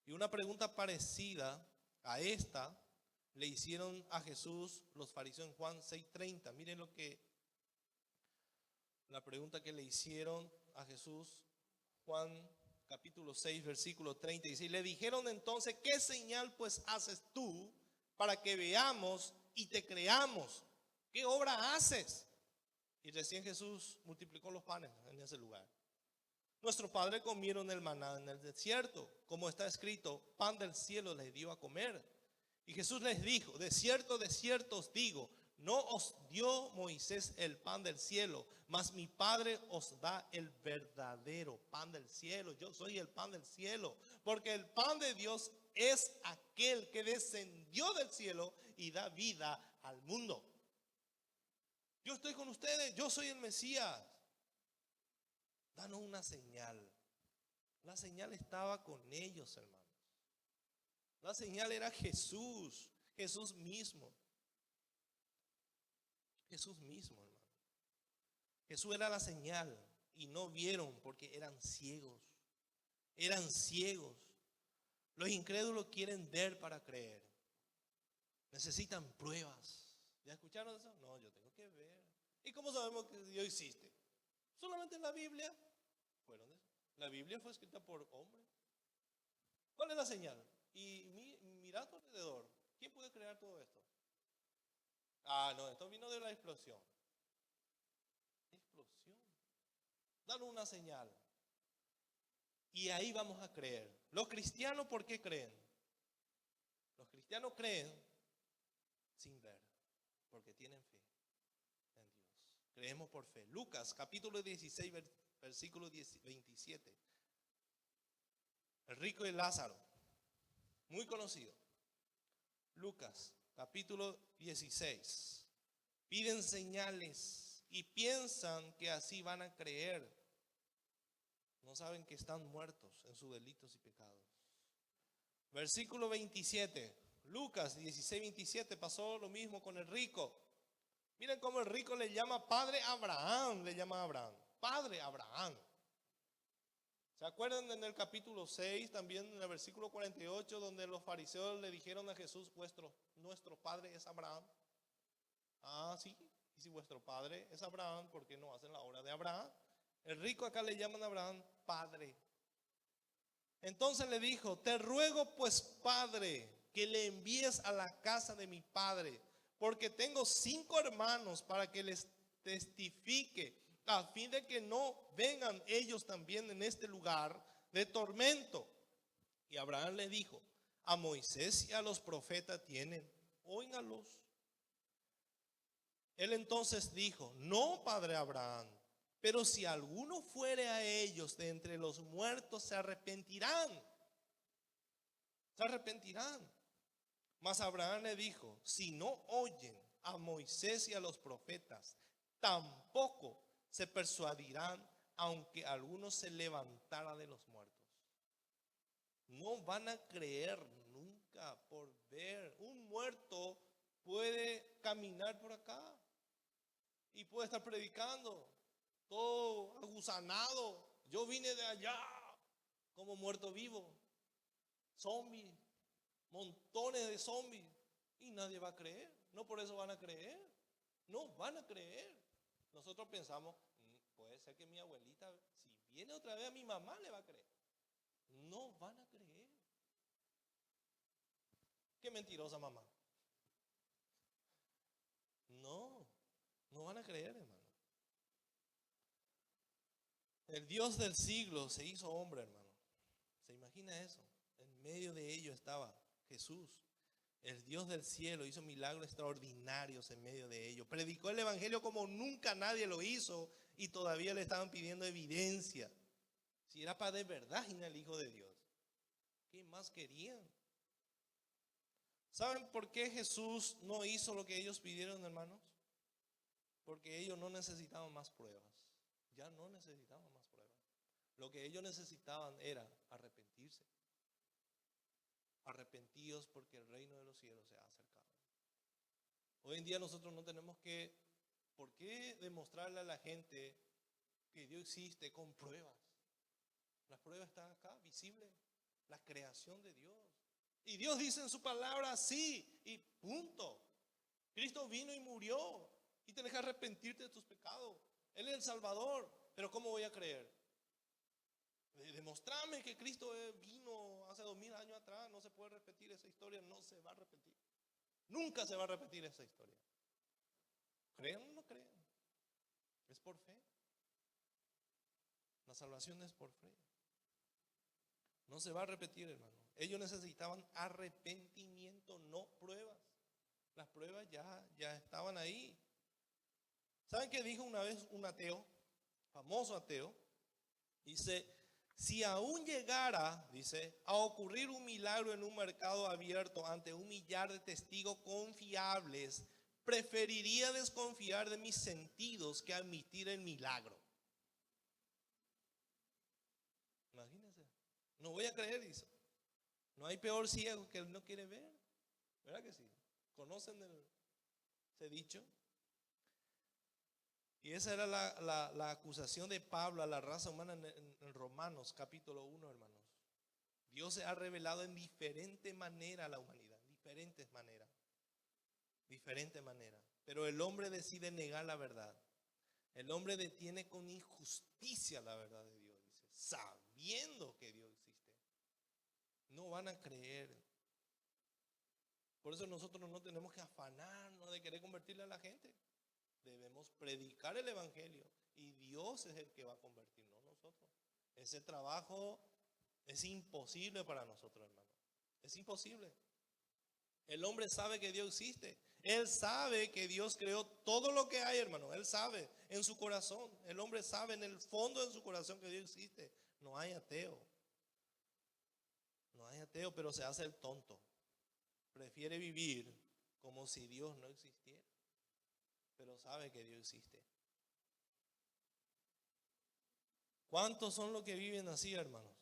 A: Y una pregunta parecida a esta le hicieron a Jesús los fariseos en Juan 6:30. Miren la pregunta que le hicieron a Jesús, Juan capítulo 6, versículo 30. Dice: le dijeron entonces: ¿qué señal pues haces tú para que veamos y te creamos? ¿Qué obra haces? Y recién Jesús multiplicó los panes en ese lugar. Nuestros padres comieron el maná en el desierto, como está escrito: pan del cielo les dio a comer. Y Jesús les dijo: de cierto os digo, no os dio Moisés el pan del cielo, mas mi Padre os da el verdadero pan del cielo. Yo soy el pan del cielo, porque el pan de Dios es aquel que descendió del cielo y da vida al mundo. Yo estoy con ustedes, yo soy el Mesías. Danos una señal. La señal estaba con ellos, hermanos. La señal era Jesús, Jesús mismo. Jesús mismo, hermano. Jesús era la señal y no vieron porque eran ciegos. Eran ciegos. Los incrédulos quieren ver para creer. Necesitan pruebas. ¿Ya escucharon eso? No, yo tengo que ver. ¿Y cómo sabemos que Dios existe? Solamente en la Biblia. La Biblia fue escrita por hombres. ¿Cuál es la señal? Y mira a tu alrededor. ¿Quién puede crear todo esto? No, esto vino de la explosión. Explosión. Danos una señal. Y ahí vamos a creer. Los cristianos, ¿por qué creen? Los cristianos creen sin ver, porque tienen fe en Dios. Creemos por fe. Lucas capítulo 16, versículo 27. El rico y Lázaro, muy conocido. Lucas capítulo 16. Piden señales y piensan que así van a creer. No saben que están muertos en sus delitos y pecados. Versículo 27. Lucas 16, 27. Pasó lo mismo con el rico. Miren cómo el rico le llama padre Abraham. Le llama a Abraham padre Abraham. ¿Se acuerdan en el capítulo 6, también en el versículo 48, donde los fariseos le dijeron a Jesús: nuestro padre es Abraham? Sí. Y si vuestro padre es Abraham, ¿por qué no hacen la obra de Abraham? El rico acá le llaman a Abraham padre. Entonces le dijo: te ruego pues, padre, que le envíes a la casa de mi padre, porque tengo 5 hermanos, para que les testifique, a fin de que no vengan ellos también en este lugar de tormento. Y Abraham le dijo: a Moisés y a los profetas tienen, óiganlos. Él entonces dijo: no, padre Abraham, pero si alguno fuere a ellos de entre los muertos, se arrepentirán. Se arrepentirán. Mas Abraham le dijo: si no oyen a Moisés y a los profetas, tampoco se persuadirán, aunque alguno se levantara de los muertos. No van a creer nunca por ver. Un muerto puede caminar por acá y puede estar predicando, todo agusanado. Yo vine de allá como muerto vivo, zombie, montones de zombies, y nadie va a creer. No por eso van a creer. No van a creer. Nosotros pensamos: puede ser que mi abuelita, si viene otra vez, a mi mamá le va a creer. no van a creer. Qué mentirosa mamá. No, no van a creer, hermano. El Dios del siglo se hizo hombre, hermano. ¿Se imagina eso? En medio de ello estaba Jesús. El Dios del cielo hizo milagros extraordinarios en medio de ello. Predicó el evangelio como nunca nadie lo hizo y todavía le estaban pidiendo evidencia. Si era para de verdad el Hijo de Dios, ¿qué más querían? ¿Saben por qué Jesús no hizo lo que ellos pidieron, hermanos? Porque ellos no necesitaban más pruebas. Ya no necesitaban más pruebas. Lo que ellos necesitaban era arrepentirse. Arrepentidos porque el reino de los cielos se ha acercado. Hoy en día nosotros no tenemos que, ¿por qué demostrarle a la gente que Dios existe con pruebas? Las pruebas están acá, visibles. La creación de Dios. Y Dios dice en su palabra sí y punto. Cristo vino y murió y te deja arrepentirte de tus pecados. Él es el Salvador. Pero ¿cómo voy a creer? Demostrame que Cristo vino hace 2000 años atrás. No se puede repetir esa historia. No se va a repetir. Nunca se va a repetir esa historia. ¿Crean o no crean? Es por fe. La salvación es por fe. No se va a repetir, hermano. Ellos necesitaban arrepentimiento, no pruebas. Las pruebas ya estaban ahí. ¿Saben qué dijo una vez un ateo, famoso ateo? Dice, si aún llegara, dice, a ocurrir un milagro en un mercado abierto ante un millar de testigos confiables, preferiría desconfiar de mis sentidos que admitir el milagro. Imagínense. No voy a creer, dice. No hay peor ciego que él no quiere ver. ¿Verdad que sí? ¿Conocen ese dicho? Y esa era la acusación de Pablo a la raza humana en Romanos capítulo 1, hermanos. Dios se ha revelado en diferente manera a la humanidad. Diferentes maneras. Diferente manera. Pero el hombre decide negar la verdad. El hombre detiene con injusticia la verdad de Dios. Dice, sabiendo que Dios existe. No van a creer. Por eso nosotros no tenemos que afanarnos de querer convertirle a la gente. Debemos predicar el evangelio y Dios es el que va a convertir, no nosotros. Ese trabajo es imposible para nosotros, hermano. Es imposible. El hombre sabe que Dios existe. Él sabe que Dios creó todo lo que hay, hermano. Él sabe en su corazón. El hombre sabe en el fondo de su corazón que Dios existe. No hay ateo. No hay ateo, pero se hace el tonto. Prefiere vivir como si Dios no existiera. Pero sabe que Dios existe. ¿Cuántos son los que viven así, hermanos?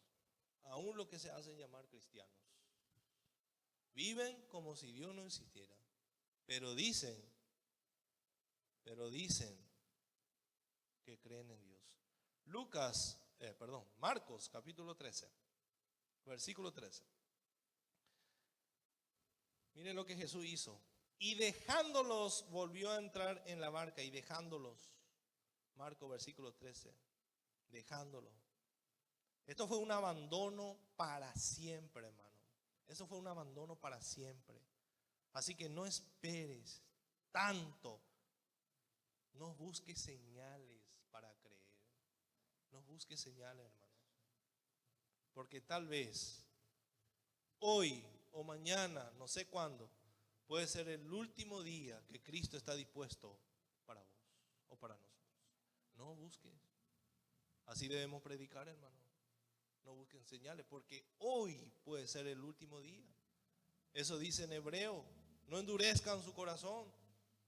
A: Aún los que se hacen llamar cristianos. Viven como si Dios no existiera. Pero dicen que creen en Dios. Marcos capítulo 13, versículo 13. Miren lo que Jesús hizo. Y dejándolos, volvió a entrar en la barca y dejándolos. Marcos versículo 13. Dejándolos. Esto fue un abandono para siempre, hermano. Eso fue un abandono para siempre. Así que no esperes tanto. No busques señales para creer. No busques señales, hermanos. Porque tal vez hoy o mañana, no sé cuándo, puede ser el último día que Cristo está dispuesto para vos o para nosotros. No busques. Así debemos predicar, hermano. No busquen señales porque hoy puede ser el último día. Eso dice en Hebreo. No endurezcan su corazón.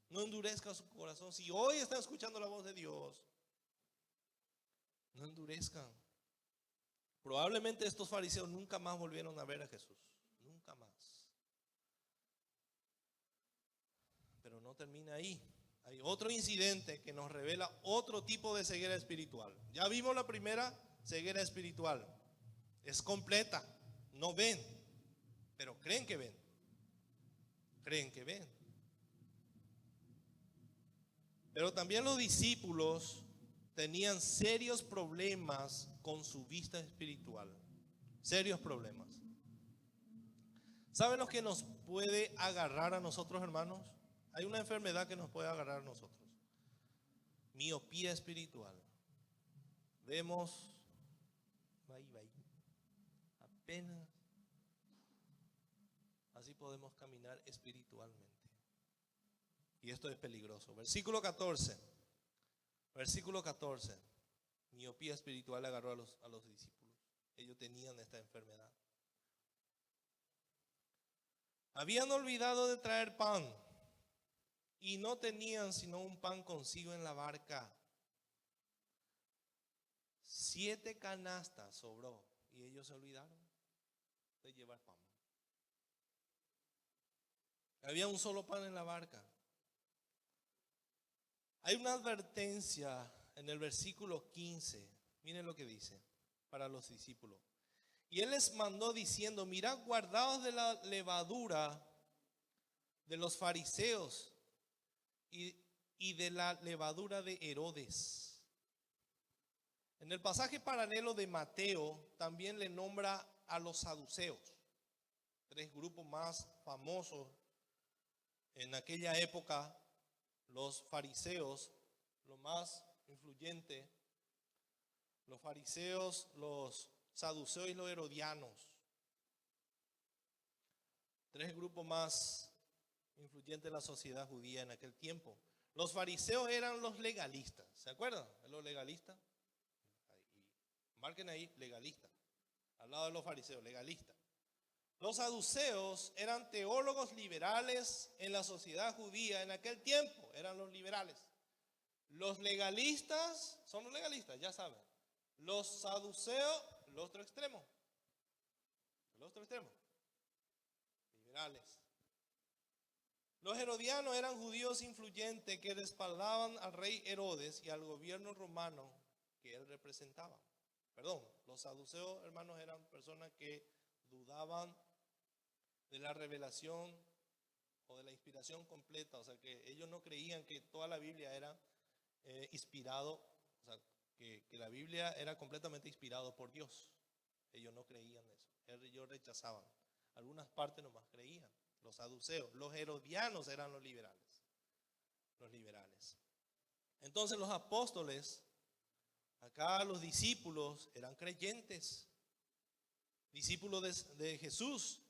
A: No endurezcan su corazón. Si hoy están escuchando la voz de Dios, no endurezcan. Probablemente estos fariseos nunca más volvieron a ver a Jesús. Nunca más. Pero no termina ahí. Hay otro incidente que nos revela otro tipo de ceguera espiritual. Ya vimos la primera ceguera espiritual. Es completa. No ven, pero creen que ven. Creen que ven. Pero también los discípulos tenían serios problemas con su vista espiritual. Serios problemas. ¿Saben lo que nos puede agarrar a nosotros, hermanos? Hay una enfermedad que nos puede agarrar a nosotros. Miopía espiritual. Vemos, apenas. Así podemos caminar espiritualmente. Y esto es peligroso. Versículo 14. Versículo 14. Miopía espiritual agarró a los discípulos. Ellos tenían esta enfermedad. Habían olvidado de traer pan y no tenían sino un pan consigo en la barca. 7 canastas sobró y ellos se olvidaron de llevar pan. Había un solo pan en la barca. Hay una advertencia en el versículo 15. Miren lo que dice para los discípulos. Y él les mandó diciendo: mirad, guardaos de la levadura de los fariseos y de la levadura de Herodes. En el pasaje paralelo de Mateo también le nombra a los saduceos, 3 grupos más famosos en aquella época. Los fariseos, lo más influyente, los fariseos, los saduceos y los herodianos. 3 grupos más influyentes de la sociedad judía en aquel tiempo. Los fariseos eran los legalistas. ¿Se acuerdan de los legalistas? Marquen ahí, legalistas. Al lado de los fariseos, legalistas. Los saduceos eran teólogos liberales en la sociedad judía en aquel tiempo. Eran los liberales. Los legalistas son los legalistas, ya saben. Los saduceos, el otro extremo. El otro extremo. Liberales. Los herodianos eran judíos influyentes que respaldaban al rey Herodes y al gobierno romano que él representaba. Perdón, los saduceos, hermanos, eran personas que dudaban de la revelación o de la inspiración completa. O sea, que ellos no creían que toda la Biblia era inspirado, o sea, que la Biblia era completamente inspirado por Dios. Ellos no creían eso. Ellos rechazaban. Algunas partes nomás creían. Los saduceos, los herodianos eran los liberales. Los liberales. Entonces los apóstoles, acá los discípulos, eran creyentes. Discípulos de Jesús.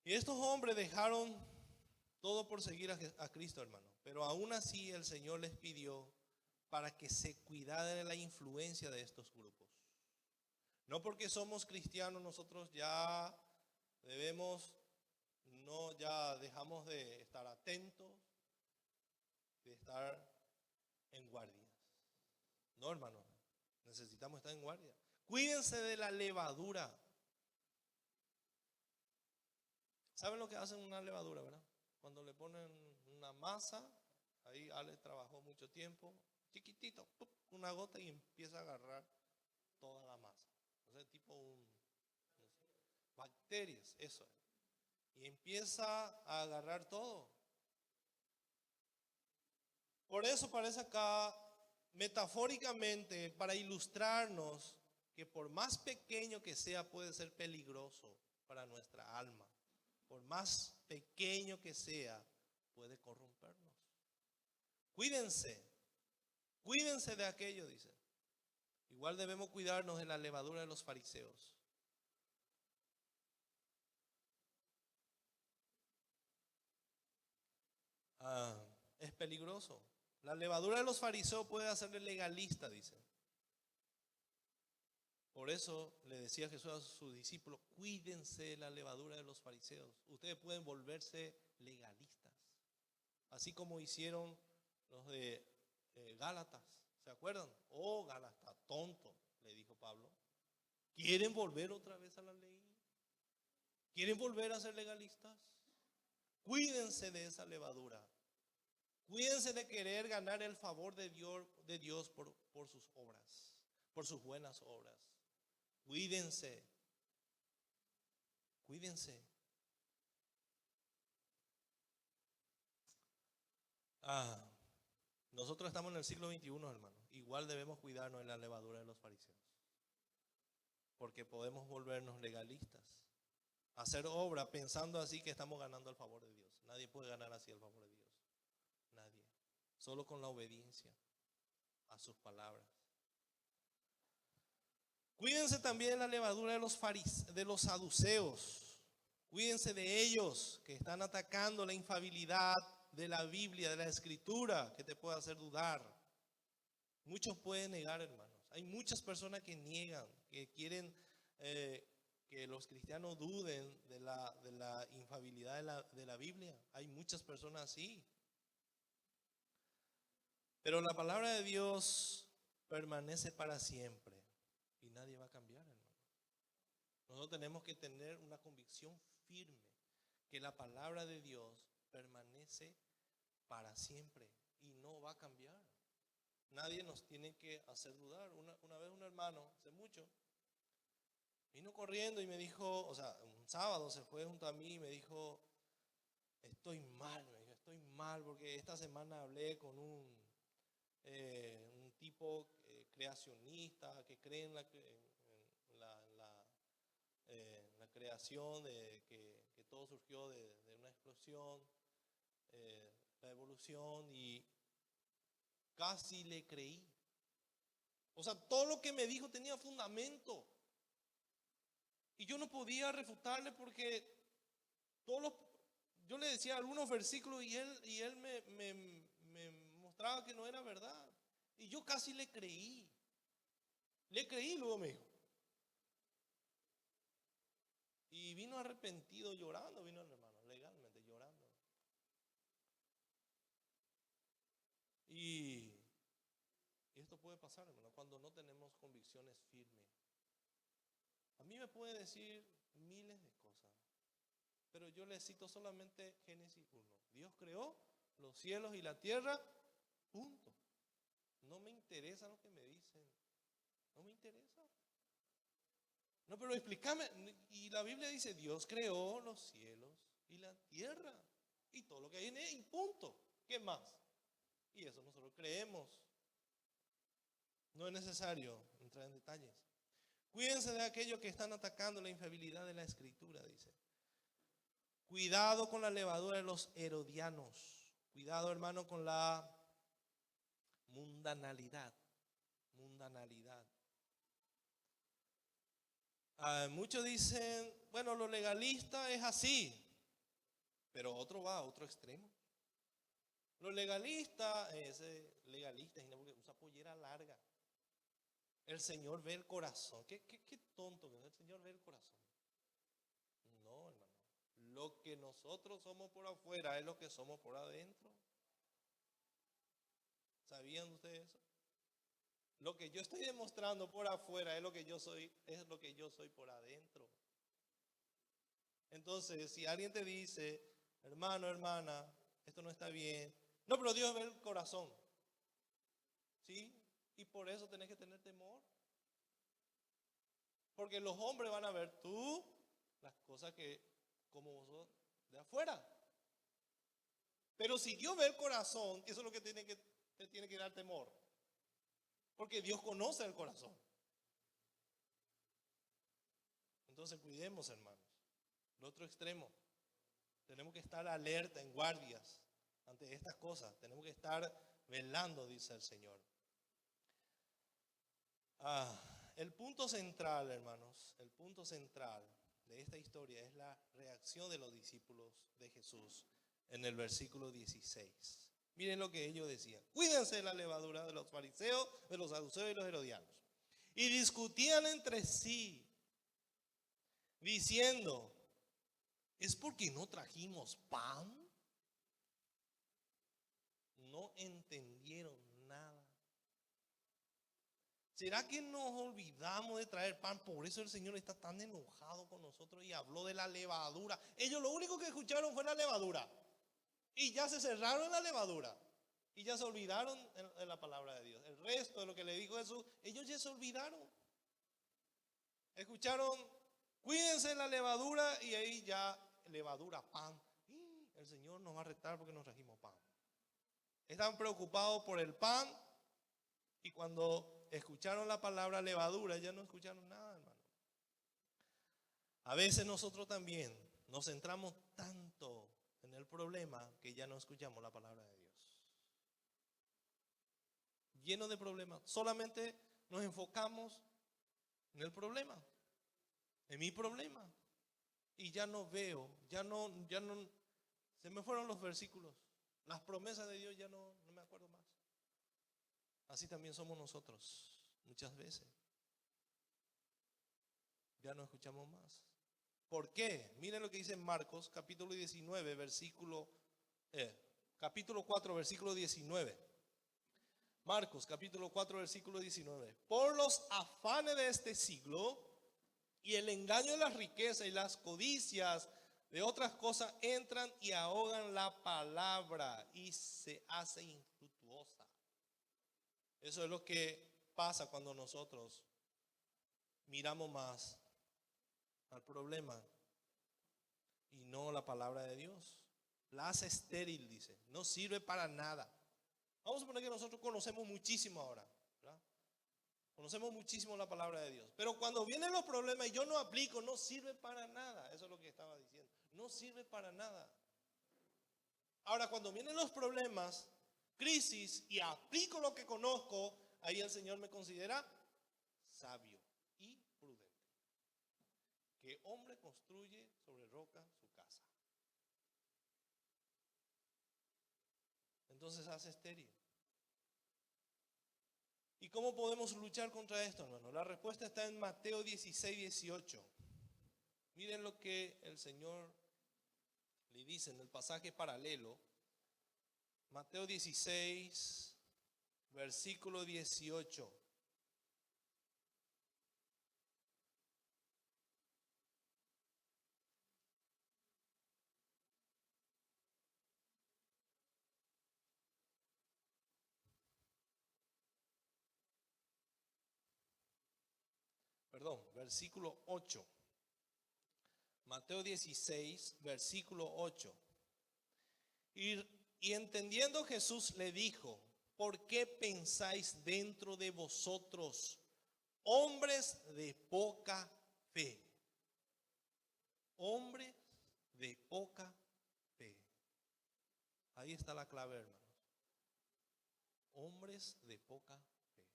A: Y estos hombres dejaron todo por seguir a Cristo, hermano. Pero aún así el Señor les pidió para que se cuidara de la influencia de estos grupos. No porque somos cristianos nosotros ya debemos, no, ya dejamos de estar atentos, de estar en guardia. No, hermano, necesitamos estar en guardia. Cuídense de la levadura. ¿Saben lo que hacen una levadura, verdad? Cuando le ponen una masa, ahí Ale trabajó mucho tiempo, chiquitito, una gota y empieza a agarrar toda la masa. O sea, tipo bacterias, eso es. Y empieza a agarrar todo. Por eso parece acá, metafóricamente, para ilustrarnos que por más pequeño que sea, puede ser peligroso para nuestra alma. Por más pequeño que sea, puede corrompernos. Cuídense de aquello, dice. Igual debemos cuidarnos de la levadura de los fariseos. Es peligroso. La levadura de los fariseos puede hacerle legalista, dice. Por eso le decía Jesús a sus discípulos: cuídense de la levadura de los fariseos. Ustedes pueden volverse legalistas, así como hicieron los de Gálatas. ¿Se acuerdan? Oh, Gálatas, tonto, le dijo Pablo. ¿Quieren volver otra vez a la ley? ¿Quieren volver a ser legalistas? Cuídense de esa levadura. Cuídense de querer ganar el favor de Dios por sus obras, por sus buenas obras. Cuídense. Nosotros estamos en el siglo XXI, hermano. Igual debemos cuidarnos de la levadura de los fariseos. porque podemos volvernos legalistas, hacer obra pensando así que estamos ganando el favor de Dios. Nadie puede ganar así el favor de Dios. Nadie. Solo con la obediencia a sus palabras. Cuídense también de la levadura de los saduceos. Cuídense de ellos que están atacando la infalibilidad de la Biblia, de la Escritura, que te puede hacer dudar. Muchos pueden negar, hermanos. Hay muchas personas que niegan, que quieren que los cristianos duden de la infalibilidad de la Biblia. Hay muchas personas así. Pero la palabra de Dios permanece para siempre y nadie va a cambiar, hermano. Nosotros tenemos que tener una convicción firme que la palabra de Dios permanece para siempre y no va a cambiar. Nadie nos tiene que hacer dudar. Una vez un hermano, hace mucho, vino corriendo y me dijo, o sea, un sábado se fue junto a mí y me dijo, estoy mal porque esta semana hablé con un tipo creacionista que cree en la creación, de que todo surgió de una explosión, la evolución, y casi le creí. O sea, todo lo que me dijo tenía fundamento. Y yo no podía refutarle porque yo le decía algunos versículos y él me mostraba que no era verdad. Y yo casi le creí. Luego me dijo. Y vino arrepentido, llorando, vino el hermano, legalmente llorando. Y esto puede pasar, hermano, cuando no tenemos convicciones firmes. A mí me puede decir miles de cosas, pero yo le cito solamente Génesis 1. Dios creó los cielos y la tierra, punto. No me interesa lo que me dicen, no me interesa. No, pero explícame. Y la Biblia dice, Dios creó los cielos y la tierra y todo lo que hay en él, y punto. ¿Qué más? Y eso nosotros creemos. No es necesario entrar en detalles. Cuídense de aquellos que están atacando la infalibilidad de la Escritura, dice. Cuidado con la levadura de los herodianos. Cuidado, hermano, con la mundanalidad. Muchos dicen, bueno, lo legalista es así, pero otro va a otro extremo. Lo legalista es legalista, porque usa pollera larga. El Señor ve el corazón. Qué tonto que es. El Señor ve el corazón. No, hermano. Lo que nosotros somos por afuera es lo que somos por adentro. ¿Sabían ustedes eso? Lo que yo estoy demostrando por afuera es lo que yo soy por adentro. Entonces, si alguien te dice, hermano, hermana, esto no está bien. No, pero Dios ve el corazón. ¿Sí? Y por eso tenés que tener temor. Porque los hombres van a ver tú las cosas que como vos sos de afuera. Pero si Dios ve el corazón, eso es lo que te tiene que dar temor. Porque Dios conoce el corazón. Entonces cuidemos, hermanos. El otro extremo. Tenemos que estar alerta, en guardias ante estas cosas. Tenemos que estar velando, dice el Señor. El punto central, hermanos, el punto central de esta historia es la reacción de los discípulos de Jesús en el versículo 16. Miren lo que ellos decían. Cuídense de la levadura de los fariseos, de los saduceos y los herodianos. Y discutían entre sí, diciendo, ¿es porque no trajimos pan? No entendieron nada. ¿Será que nos olvidamos de traer pan? Por eso el Señor está tan enojado con nosotros y habló de la levadura. Ellos lo único que escucharon fue la levadura. Y ya se cerraron en la levadura. Y ya se olvidaron en la palabra de Dios. El resto de lo que le dijo Jesús, ellos ya se olvidaron. Escucharon, cuídense de la levadura, y ahí ya, levadura, pan. El Señor nos va a retar porque nos trajimos pan. Están preocupados por el pan, y cuando escucharon la palabra levadura, ya no escucharon nada, hermano. A veces nosotros también nos centramos tanto en el problema que ya no escuchamos la palabra de Dios. Lleno de problemas. Solamente nos enfocamos en el problema, en mi problema. Y ya no veo, ya no, se me fueron los versículos. Las promesas de Dios ya no me acuerdo más. Así también somos nosotros muchas veces. Ya no escuchamos más. ¿Por qué? Miren lo que dice en Marcos, capítulo 19, capítulo 4, versículo 19. Marcos, capítulo 4, versículo 19. Por los afanes de este siglo y el engaño de las riquezas y las codicias de otras cosas entran y ahogan la palabra y se hace infructuosa. Eso es lo que pasa cuando nosotros miramos más al problema y no la palabra de Dios. La hace estéril, dice. No sirve para nada. Vamos a suponer que nosotros conocemos muchísimo ahora, ¿verdad? Conocemos muchísimo la palabra de Dios. Pero cuando vienen los problemas y yo no aplico, no sirve para nada. Eso es lo que estaba diciendo. No sirve para nada. Ahora, cuando vienen los problemas, crisis, y aplico lo que conozco, ahí el Señor me considera sabio y prudente. Que hombre construye sobre roca su casa. Entonces hace estéril. ¿Y cómo podemos luchar contra esto, hermano? La respuesta está en Mateo 16, 18. Miren lo que el Señor le dice en el pasaje paralelo. Mateo 16, versículo 18. Perdón, versículo 8. Mateo 16, versículo 8. Y entendiendo Jesús le dijo: ¿por qué pensáis dentro de vosotros, hombres de poca fe? Hombres de poca fe. Ahí está la clave, hermanos. Hombres de poca fe.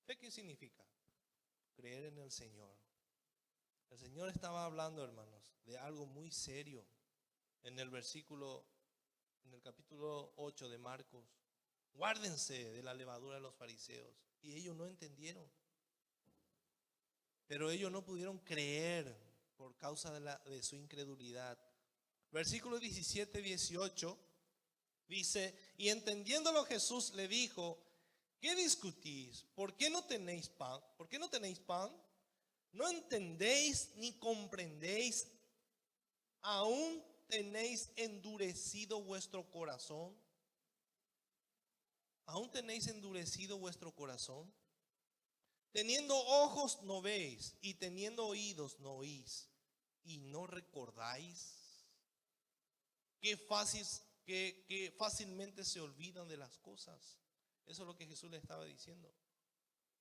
A: ¿Fe qué significa? Creer en el Señor. El Señor estaba hablando, hermanos, de algo muy serio en el capítulo 8 de Marcos. Guárdense de la levadura de los fariseos. Y ellos no entendieron. Pero ellos no pudieron creer por causa de su incredulidad. Versículo 17, 18 dice: y entendiéndolo Jesús le dijo: ¿qué discutís? ¿Por qué no tenéis pan? ¿Por qué no tenéis pan? ¿No entendéis ni comprendéis? ¿Aún tenéis endurecido vuestro corazón? ¿Aún tenéis endurecido vuestro corazón? Teniendo ojos no veis, y teniendo oídos no oís, y no recordáis. Que fácilmente se olvidan de las cosas. Eso es lo que Jesús le estaba diciendo.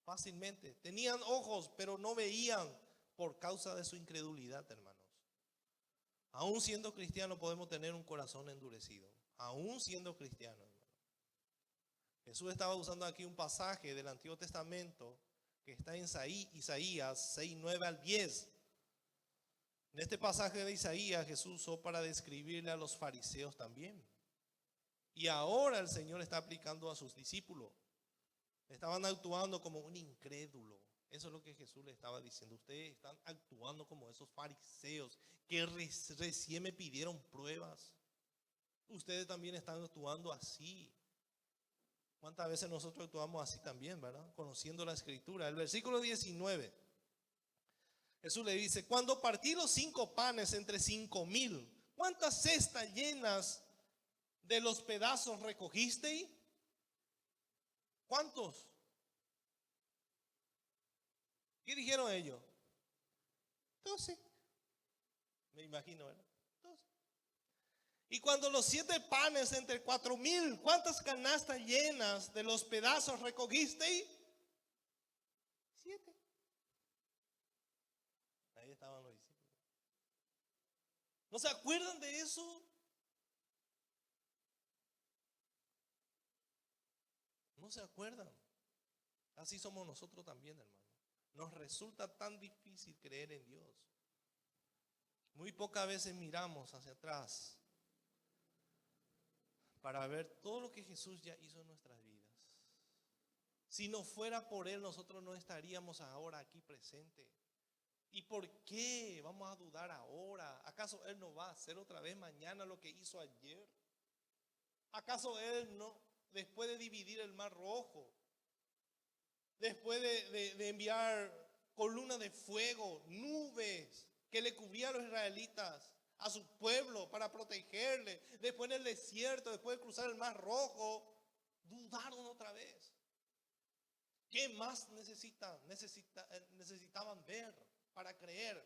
A: Fácilmente. Tenían ojos, pero no veían por causa de su incredulidad, hermanos. Aún siendo cristiano podemos tener un corazón endurecido. Aún siendo cristiano, hermano. Jesús estaba usando aquí un pasaje del Antiguo Testamento que está en Isaías 6, 9 al 10. En este pasaje de Isaías Jesús usó para describirle a los fariseos también. Y ahora el Señor está aplicando a sus discípulos. Estaban actuando como un incrédulo. Eso es lo que Jesús le estaba diciendo. Ustedes están actuando como esos fariseos que recién me pidieron pruebas. Ustedes también están actuando así. ¿Cuántas veces nosotros actuamos así también, verdad? Conociendo la Escritura. El versículo 19. Jesús le dice: cuando partí los 5 panes entre 5,000, ¿cuántas cestas llenas de los pedazos recogisteis? ¿Cuántos? ¿Qué dijeron ellos? 12. Me imagino, ¿verdad? 12. Y cuando los 7 panes entre 4,000, ¿cuántas canastas llenas de los pedazos recogisteis? 7. ¿No se acuerdan de eso? ¿No se acuerdan? Así somos nosotros también, hermano. Nos resulta tan difícil creer en Dios. Muy pocas veces miramos hacia atrás para ver todo lo que Jesús ya hizo en nuestras vidas. Si no fuera por Él, nosotros no estaríamos ahora aquí presentes. ¿Y por qué vamos a dudar ahora? ¿Acaso Él no va a hacer otra vez mañana lo que hizo ayer? ¿Acaso Él no, después de dividir el mar rojo, después de enviar columna de fuego, nubes que le cubrían a los israelitas, a su pueblo para protegerle, después en el desierto, después de cruzar el mar rojo, dudaron otra vez? ¿Qué más necesitaban ver para creer?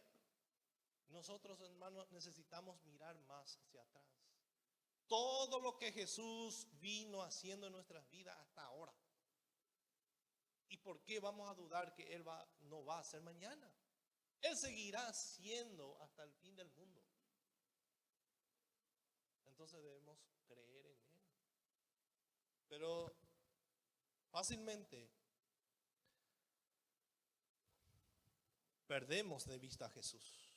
A: Nosotros, hermanos, necesitamos mirar más hacia atrás. Todo lo que Jesús vino haciendo en nuestras vidas hasta ahora. ¿Y por qué vamos a dudar que Él no va a hacer mañana? Él seguirá haciendo hasta el fin del mundo. Entonces debemos creer en Él. Pero fácilmente perdemos de vista a Jesús.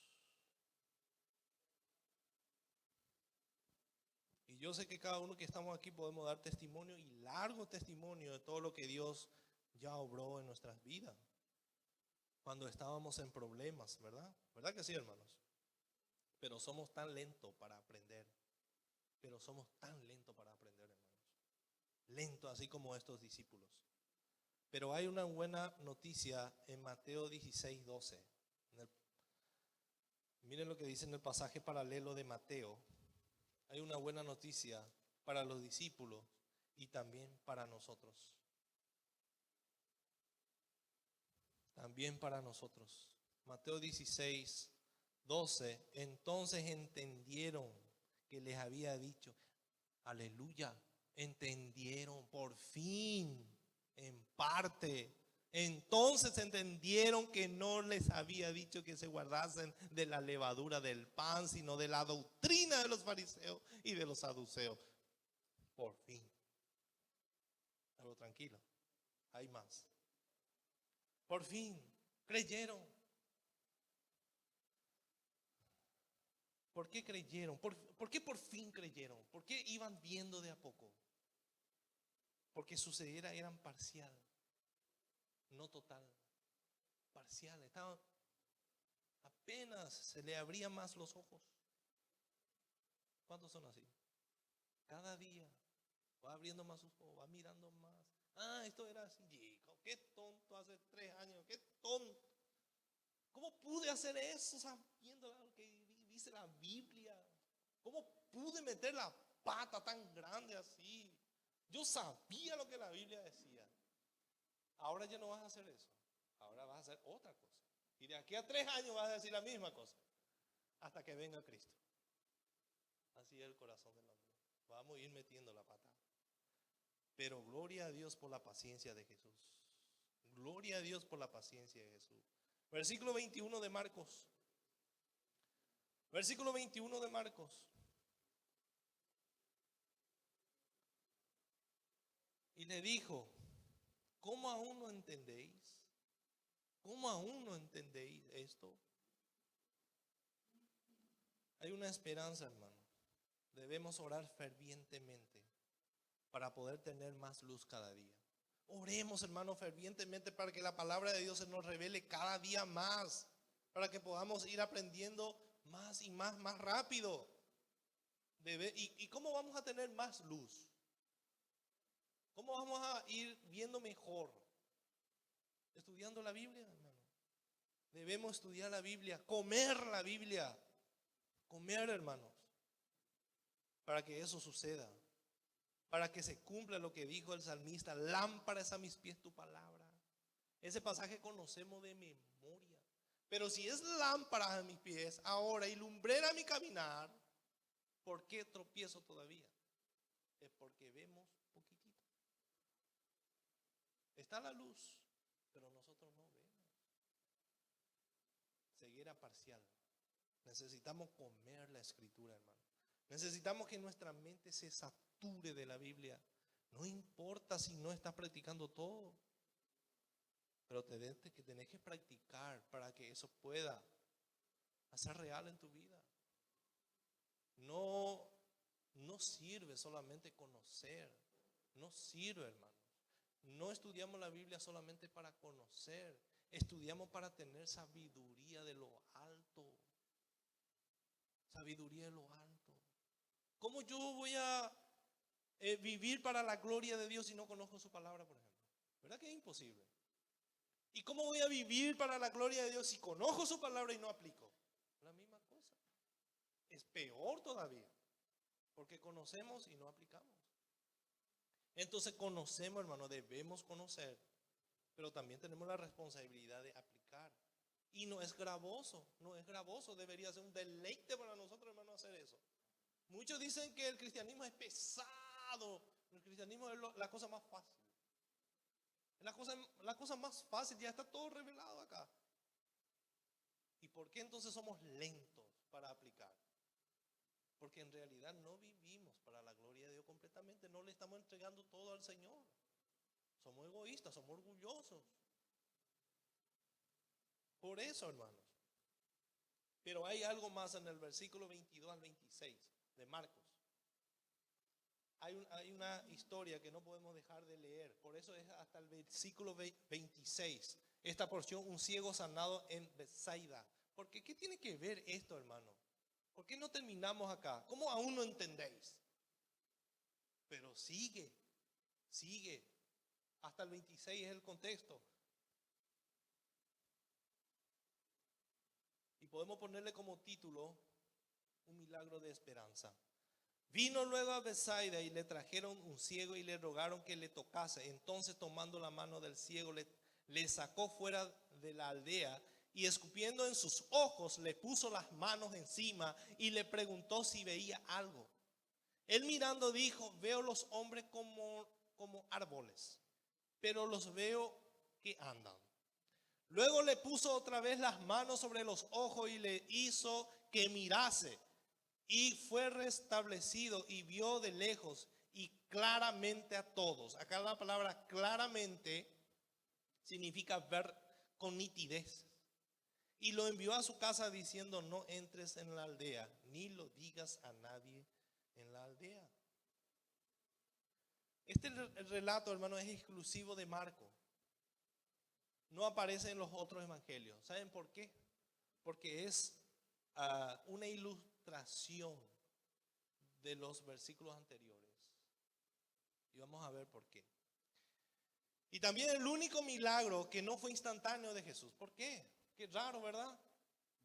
A: Y yo sé que cada uno que estamos aquí podemos dar testimonio y largo testimonio de todo lo que Dios ya obró en nuestras vidas. Cuando estábamos en problemas, ¿verdad? ¿Verdad que sí, hermanos? Pero somos tan lentos para aprender. Hermanos. Lento, así como estos discípulos. Pero hay una buena noticia en Mateo 16:12. Miren lo que dice en el pasaje paralelo de Mateo. Hay una buena noticia para los discípulos y también para nosotros. También para nosotros. Mateo 16:12. Entonces entendieron que les había dicho, aleluya, entendieron por fin, en parte. Entonces entendieron que no les había dicho que se guardasen de la levadura del pan, sino de la doctrina de los fariseos y de los saduceos. Por fin. Algo tranquilo. Hay más. Por fin creyeron. ¿Por qué creyeron? ¿Por qué por fin creyeron? ¿Por qué iban viendo de a poco? Porque su ceguera era parcial, no total. Parcial. Estaban, apenas se le abrían más los ojos. ¿Cuántos son así? Cada día va abriendo más sus ojos, va mirando más. Esto era así. Qué tonto hace 3 años, qué tonto. ¿Cómo pude hacer eso sabiendo lo que dice la Biblia? ¿Cómo pude meter la pata tan grande así? Yo sabía lo que la Biblia decía. Ahora ya no vas a hacer eso. Ahora vas a hacer otra cosa. Y de aquí a 3 años vas a decir la misma cosa. Hasta que venga Cristo. Así es el corazón del hombre. Vamos a ir metiendo la pata. Pero gloria a Dios por la paciencia de Jesús. Gloria a Dios por la paciencia de Jesús. Versículo 21 de Marcos. Versículo 21 de Marcos. Y le dijo, ¿cómo aún no entendéis? ¿Cómo aún no entendéis esto? Hay una esperanza, hermano. Debemos orar fervientemente para poder tener más luz cada día. Oremos, hermano, fervientemente para que la palabra de Dios se nos revele cada día más, para que podamos ir aprendiendo más y más rápido. ¿Y cómo vamos a tener más luz? ¿Cómo vamos a ir viendo mejor? Estudiando la Biblia, hermano. Debemos estudiar la Biblia, comer la Biblia, comer, hermanos, para que eso suceda. Para que se cumpla lo que dijo el salmista, lámpara es a mis pies tu palabra. Ese pasaje conocemos de memoria. Pero si es lámpara a mis pies ahora y lumbrera a mi caminar, ¿por qué tropiezo todavía? Es porque vemos poquitito. Está la luz, pero nosotros no vemos. Ceguera parcial. Necesitamos comer la escritura, hermano. Necesitamos que nuestra mente se sature de la Biblia. No importa si no estás practicando todo, pero tenés que practicar para que eso pueda hacer real en tu vida. No sirve solamente conocer. No sirve, hermanos. No estudiamos la Biblia solamente para conocer. Estudiamos para tener sabiduría de lo alto. Sabiduría de lo alto. ¿Cómo yo voy a vivir para la gloria de Dios si no conozco su palabra, por ejemplo? ¿Verdad que es imposible? ¿Y cómo voy a vivir para la gloria de Dios si conozco su palabra y no aplico? La misma cosa. Es peor todavía, porque conocemos y no aplicamos. Entonces conocemos, hermano, debemos conocer, pero también tenemos la responsabilidad de aplicar. Y no es gravoso, debería ser un deleite para nosotros, hermano, hacer eso. Muchos dicen que el cristianismo es pesado, el cristianismo es la cosa más fácil. La cosa más fácil, ya está todo revelado acá. ¿Y por qué entonces somos lentos para aplicar? Porque en realidad no vivimos para la gloria de Dios completamente, no le estamos entregando todo al Señor. Somos egoístas, somos orgullosos. Por eso, hermanos. Pero hay algo más en el versículo 22 al 26 de Marcos. Hay una historia que no podemos dejar de leer. Por eso es hasta el versículo 26. Esta porción, un ciego sanado en Betsaida. Porque ¿qué tiene que ver esto, hermano? ¿Por qué no terminamos acá? ¿Cómo aún no entendéis? Pero sigue. Hasta el 26 es el contexto. Y podemos ponerle como título un milagro de esperanza. Vino luego a Betsaida y le trajeron un ciego y le rogaron que le tocase. Entonces, tomando la mano del ciego, le sacó fuera de la aldea y escupiendo en sus ojos le puso las manos encima y le preguntó si veía algo. Él mirando dijo: veo los hombres como árboles, pero los veo que andan. Luego le puso otra vez las manos sobre los ojos y le hizo que mirase. Y fue restablecido y vio de lejos y claramente a todos. Acá la palabra claramente significa ver con nitidez. Y lo envió a su casa diciendo: no entres en la aldea, ni lo digas a nadie en la aldea. Este relato, hermano, es exclusivo de Marcos. No aparece en los otros evangelios. ¿Saben por qué? Porque es una ilustración de los versículos anteriores. Y vamos a ver por qué. Y también el único milagro que no fue instantáneo de Jesús. ¿Por qué? Qué raro, ¿verdad?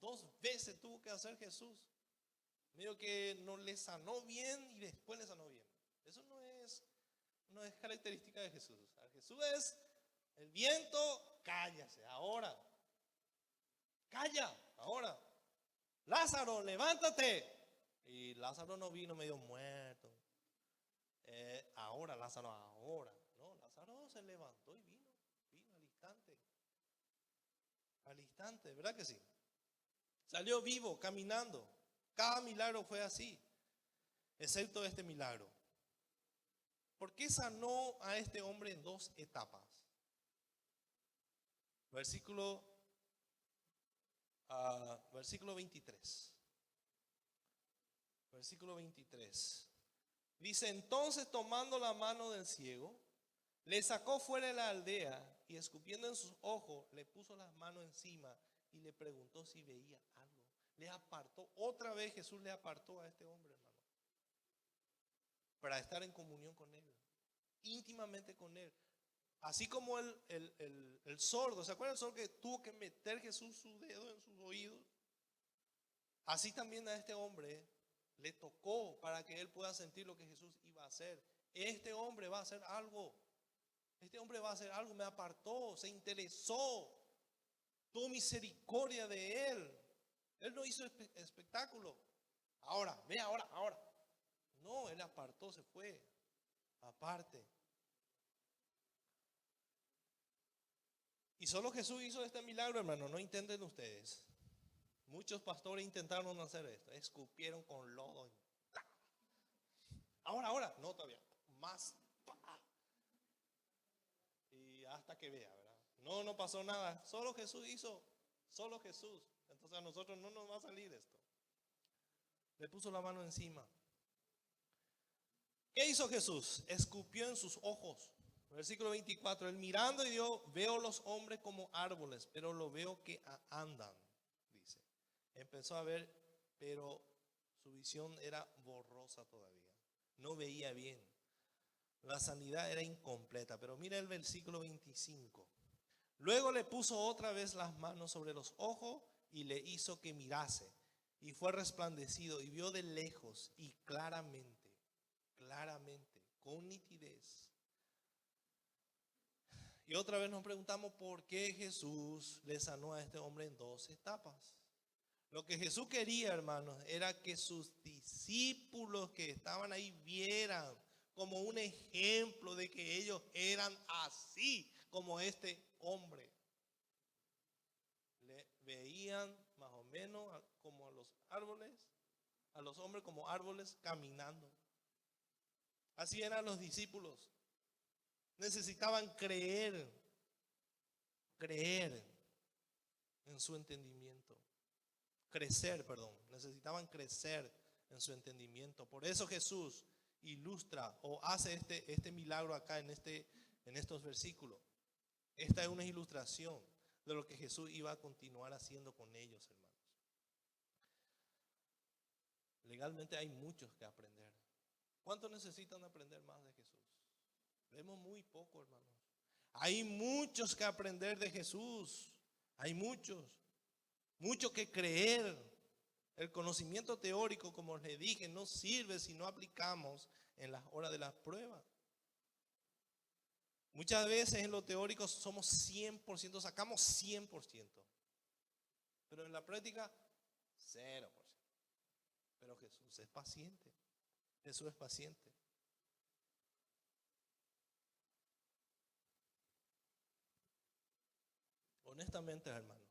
A: 2 veces tuvo que hacer Jesús. Medio que no le sanó bien y después le sanó bien. Eso no es característica de Jesús. Jesús es el viento, cállase, ahora. Calla, ahora. Lázaro, levántate. Y Lázaro no vino medio muerto. Ahora, Lázaro, ahora. No, Lázaro se levantó y vino al instante. Al instante, ¿verdad que sí? Salió vivo, caminando. Cada milagro fue así, excepto este milagro. ¿Por qué sanó a este hombre en 2 etapas? Versículo 23. Versículo 23. Dice: entonces, tomando la mano del ciego, le sacó fuera de la aldea y escupiendo en sus ojos, le puso las manos encima y le preguntó si veía algo. Le apartó, otra vez Jesús le apartó a este hombre, hermano, para estar en comunión con él, íntimamente con él. Así como el sordo, ¿se acuerdan el sordo que tuvo que meter Jesús su dedo en sus oídos? Así también a este hombre le tocó para que él pueda sentir lo que Jesús iba a hacer. Este hombre va a hacer algo. Me apartó, se interesó, tuvo misericordia de él. Él no hizo espectáculo. Ahora, ve ahora. No, él apartó, se fue. Aparte. Y solo Jesús hizo este milagro, hermano. No intenten ustedes. Muchos pastores intentaron hacer esto, escupieron con lodo. Ahora, no todavía, más. Y hasta que vea, ¿verdad? No pasó nada, solo Jesús hizo, solo Jesús. Entonces a nosotros no nos va a salir esto. Le puso la mano encima. ¿Qué hizo Jesús? Escupió en sus ojos. Versículo 24, él mirando y dijo, veo los hombres como árboles, pero lo veo que andan, dice. Empezó a ver, pero su visión era borrosa todavía. No veía bien. La sanidad era incompleta. Pero mira el versículo 25. Luego le puso otra vez las manos sobre los ojos y le hizo que mirase. Y fue resplandecido y vio de lejos y claramente, con nitidez. Y otra vez nos preguntamos por qué Jesús le sanó a este hombre en 2 etapas. Lo que Jesús quería, hermanos, era que sus discípulos que estaban ahí vieran como un ejemplo de que ellos eran así como este hombre. Le veían más o menos como a los árboles, a los hombres como árboles caminando. Así eran los discípulos. Necesitaban creer en su entendimiento. Necesitaban crecer en su entendimiento. Por eso Jesús ilustra o hace este milagro acá en estos versículos. Esta es una ilustración de lo que Jesús iba a continuar haciendo con ellos, hermanos. Legalmente hay muchos que aprender. ¿Cuántos necesitan aprender más de Jesús? Vemos muy poco, hermanos. Hay muchos que aprender de Jesús. Hay mucho que creer. El conocimiento teórico, como les dije, no sirve si no aplicamos en las horas de las pruebas. Muchas veces en lo teórico somos 100%, sacamos 100%. Pero en la práctica, 0%. Pero Jesús es paciente. Jesús es paciente. Honestamente, hermanos,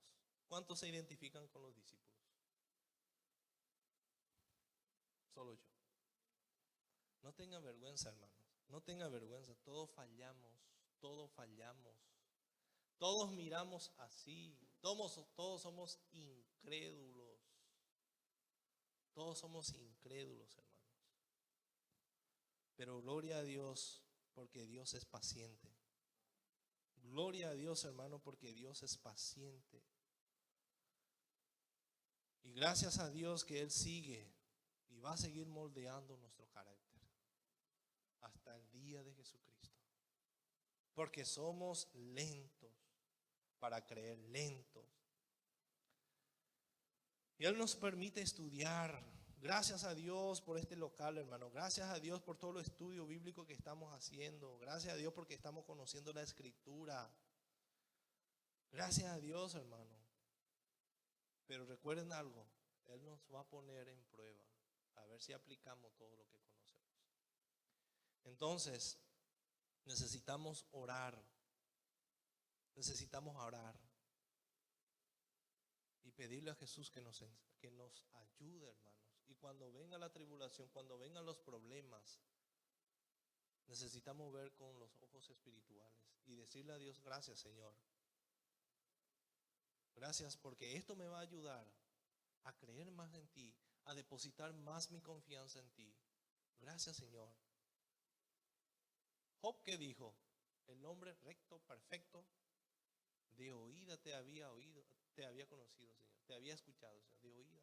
A: ¿cuántos se identifican con los discípulos? Solo yo. No tengan vergüenza, hermanos. No tengan vergüenza. Todos fallamos. Todos miramos así. Todos somos incrédulos. Todos somos incrédulos, hermanos. Pero gloria a Dios porque Dios es paciente. Gloria a Dios, hermano, porque Dios es paciente. Y gracias a Dios que Él sigue y va a seguir moldeando nuestro carácter hasta el día de Jesucristo. Porque somos lentos para creer, lentos. Y Él nos permite estudiar. Gracias a Dios por este local, hermano. Gracias a Dios por todo el estudio bíblico que estamos haciendo. Gracias a Dios porque estamos conociendo la Escritura. Gracias a Dios, hermano. Pero recuerden algo, Él nos va a poner en prueba, a ver si aplicamos todo lo que conocemos. Entonces, necesitamos orar. Y pedirle a Jesús que nos ayude, hermanos. Y cuando venga la tribulación, cuando vengan los problemas, necesitamos ver con los ojos espirituales y decirle a Dios, gracias, Señor. Gracias porque esto me va a ayudar a creer más en ti, a depositar más mi confianza en ti. Gracias, Señor. Job, ¿qué dijo? El hombre recto, perfecto, de oída te había conocido, Señor. Te había escuchado, Señor, de oída.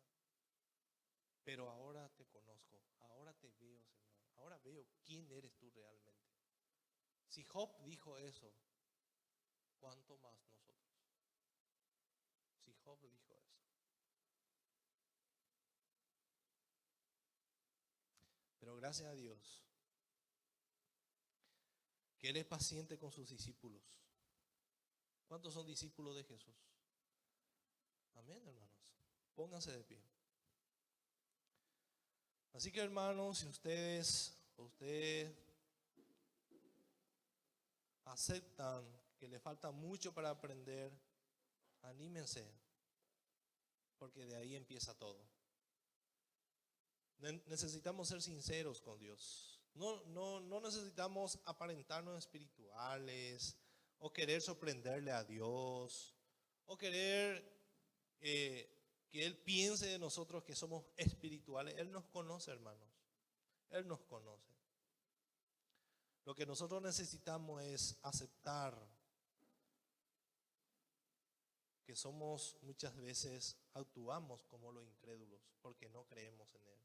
A: Pero ahora te conozco, ahora te veo, Señor. Ahora veo quién eres tú realmente. Si Job dijo eso, ¿cuánto más nosotros? Si Job dijo eso. Pero gracias a Dios que Él es paciente con sus discípulos. ¿Cuántos son discípulos de Jesús? Amén, hermanos. Pónganse de pie. Así que, hermanos, si ustedes aceptan que le falta mucho para aprender, anímense. porque de ahí empieza todo. Necesitamos ser sinceros con Dios. No necesitamos aparentarnos espirituales o querer sorprenderle a Dios o querer que Él piense de nosotros que somos espirituales. Él nos conoce, hermanos. Él nos conoce. Lo que nosotros necesitamos es aceptar que somos muchas veces, actuamos como los incrédulos porque no creemos en Él.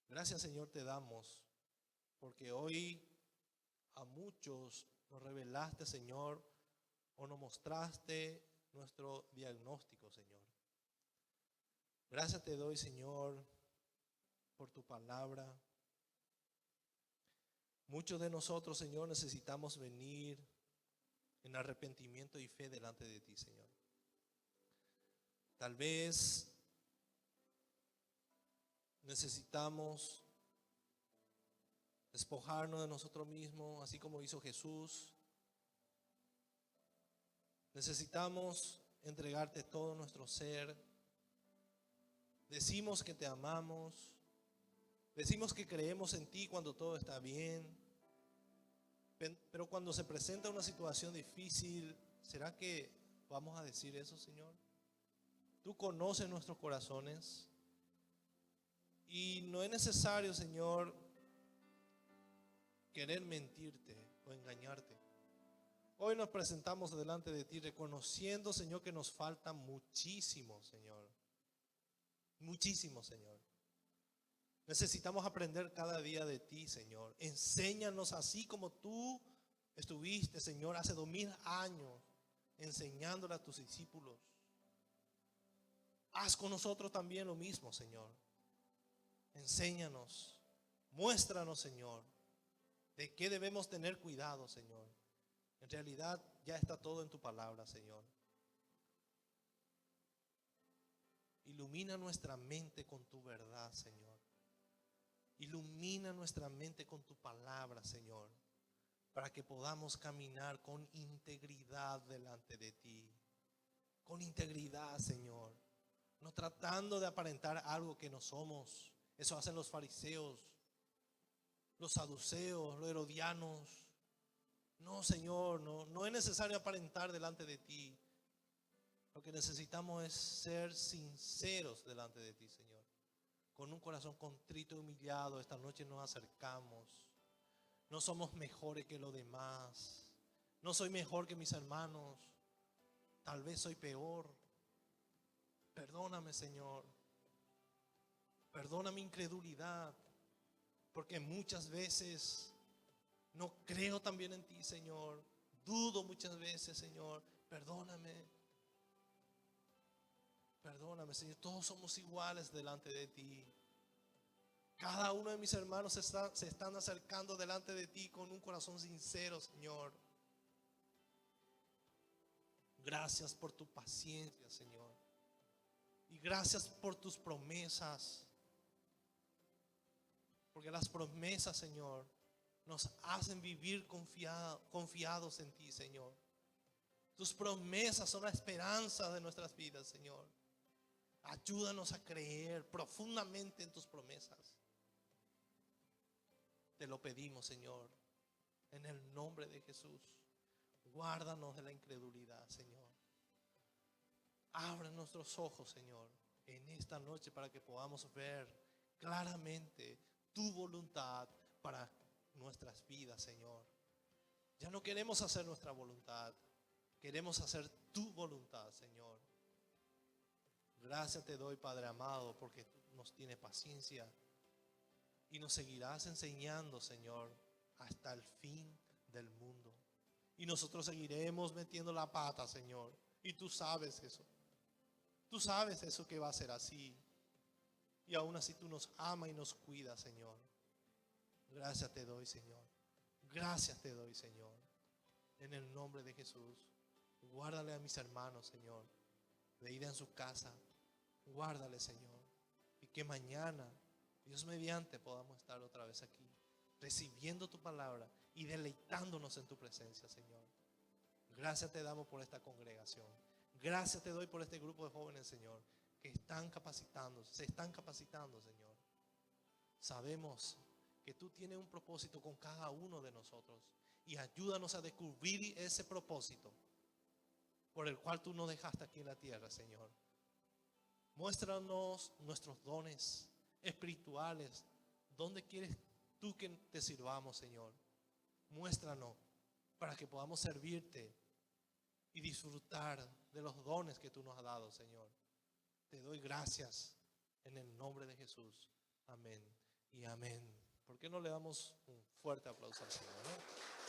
A: Gracias, Señor, te damos porque hoy a muchos nos revelaste, Señor, o nos mostraste nuestro diagnóstico, Señor. Gracias te doy, Señor, por tu palabra. Muchos de nosotros, Señor, necesitamos venir en arrepentimiento y fe delante de ti, Señor. Tal vez necesitamos despojarnos de nosotros mismos, así como hizo Jesús. Necesitamos entregarte todo nuestro ser. Decimos que te amamos. Decimos que creemos en ti cuando todo está bien. Pero cuando se presenta una situación difícil, ¿será que vamos a decir eso, Señor? Tú conoces nuestros corazones. Y no es necesario, Señor, querer mentirte o engañarte. Hoy nos presentamos delante de ti reconociendo, Señor, que nos falta muchísimo, Señor. Muchísimo, Señor. Necesitamos aprender cada día de ti, Señor. Enséñanos así como tú estuviste, Señor, hace 2000 años enseñándole a tus discípulos. Haz con nosotros también lo mismo, Señor. Enséñanos, muéstranos, Señor, de qué debemos tener cuidado, Señor. En realidad ya está todo en tu palabra, Señor. Ilumina nuestra mente con tu verdad, Señor. Ilumina nuestra mente con tu palabra, Señor, para que podamos caminar con integridad delante de ti. Con integridad, Señor. No tratando de aparentar algo que no somos. Eso hacen los fariseos, los saduceos, los herodianos. No, Señor, no es necesario aparentar delante de ti. Lo que necesitamos es ser sinceros delante de ti, Señor. Con un corazón contrito y humillado, esta noche nos acercamos. No somos mejores que los demás. No soy mejor que mis hermanos. Tal vez soy peor. Perdóname, Señor. Perdona mi incredulidad. Porque muchas veces no creo también en ti, Señor. Dudo muchas veces, Señor. Perdóname. Perdóname, Señor. Todos somos iguales delante de ti. Cada uno de mis hermanos se están acercando delante de ti con un corazón sincero, Señor. Gracias por tu paciencia, Señor. Y gracias por tus promesas. Porque las promesas, Señor, nos hacen vivir confiados en ti, Señor. Tus promesas son la esperanza de nuestras vidas, Señor. Ayúdanos a creer profundamente en tus promesas. Te lo pedimos, Señor, en el nombre de Jesús. Guárdanos de la incredulidad, Señor. Abre nuestros ojos, Señor, en esta noche para que podamos ver claramente tu voluntad para nuestras vidas, Señor. Ya no queremos hacer nuestra voluntad, queremos hacer tu voluntad, Señor. Gracias te doy, Padre amado, porque tú nos tienes paciencia y nos seguirás enseñando, Señor, hasta el fin del mundo. Y nosotros seguiremos metiendo la pata, Señor. Y tú sabes eso. Tú sabes eso, que va a ser así. Y aún así tú nos amas y nos cuidas, Señor. Gracias te doy, Señor. Gracias te doy, Señor. En el nombre de Jesús. Guárdale a mis hermanos, Señor, de ir en su casa. Guárdale, Señor. Y que mañana, Dios mediante, podamos estar otra vez aquí, recibiendo tu palabra y deleitándonos en tu presencia, Señor. Gracias te damos por esta congregación. Gracias te doy por este grupo de jóvenes, Señor, que están capacitándose, se están capacitando, Señor. Sabemos que tú tienes un propósito con cada uno de nosotros y ayúdanos a descubrir ese propósito por el cual tú nos dejaste aquí en la tierra, Señor. Muéstranos nuestros dones espirituales. ¿Dónde quieres tú que te sirvamos, Señor? Muéstranos para que podamos servirte y disfrutar de los dones que tú nos has dado, Señor. Te doy gracias en el nombre de Jesús. Amén y amén. ¿Por qué no le damos un fuerte aplauso al Señor, ¿no?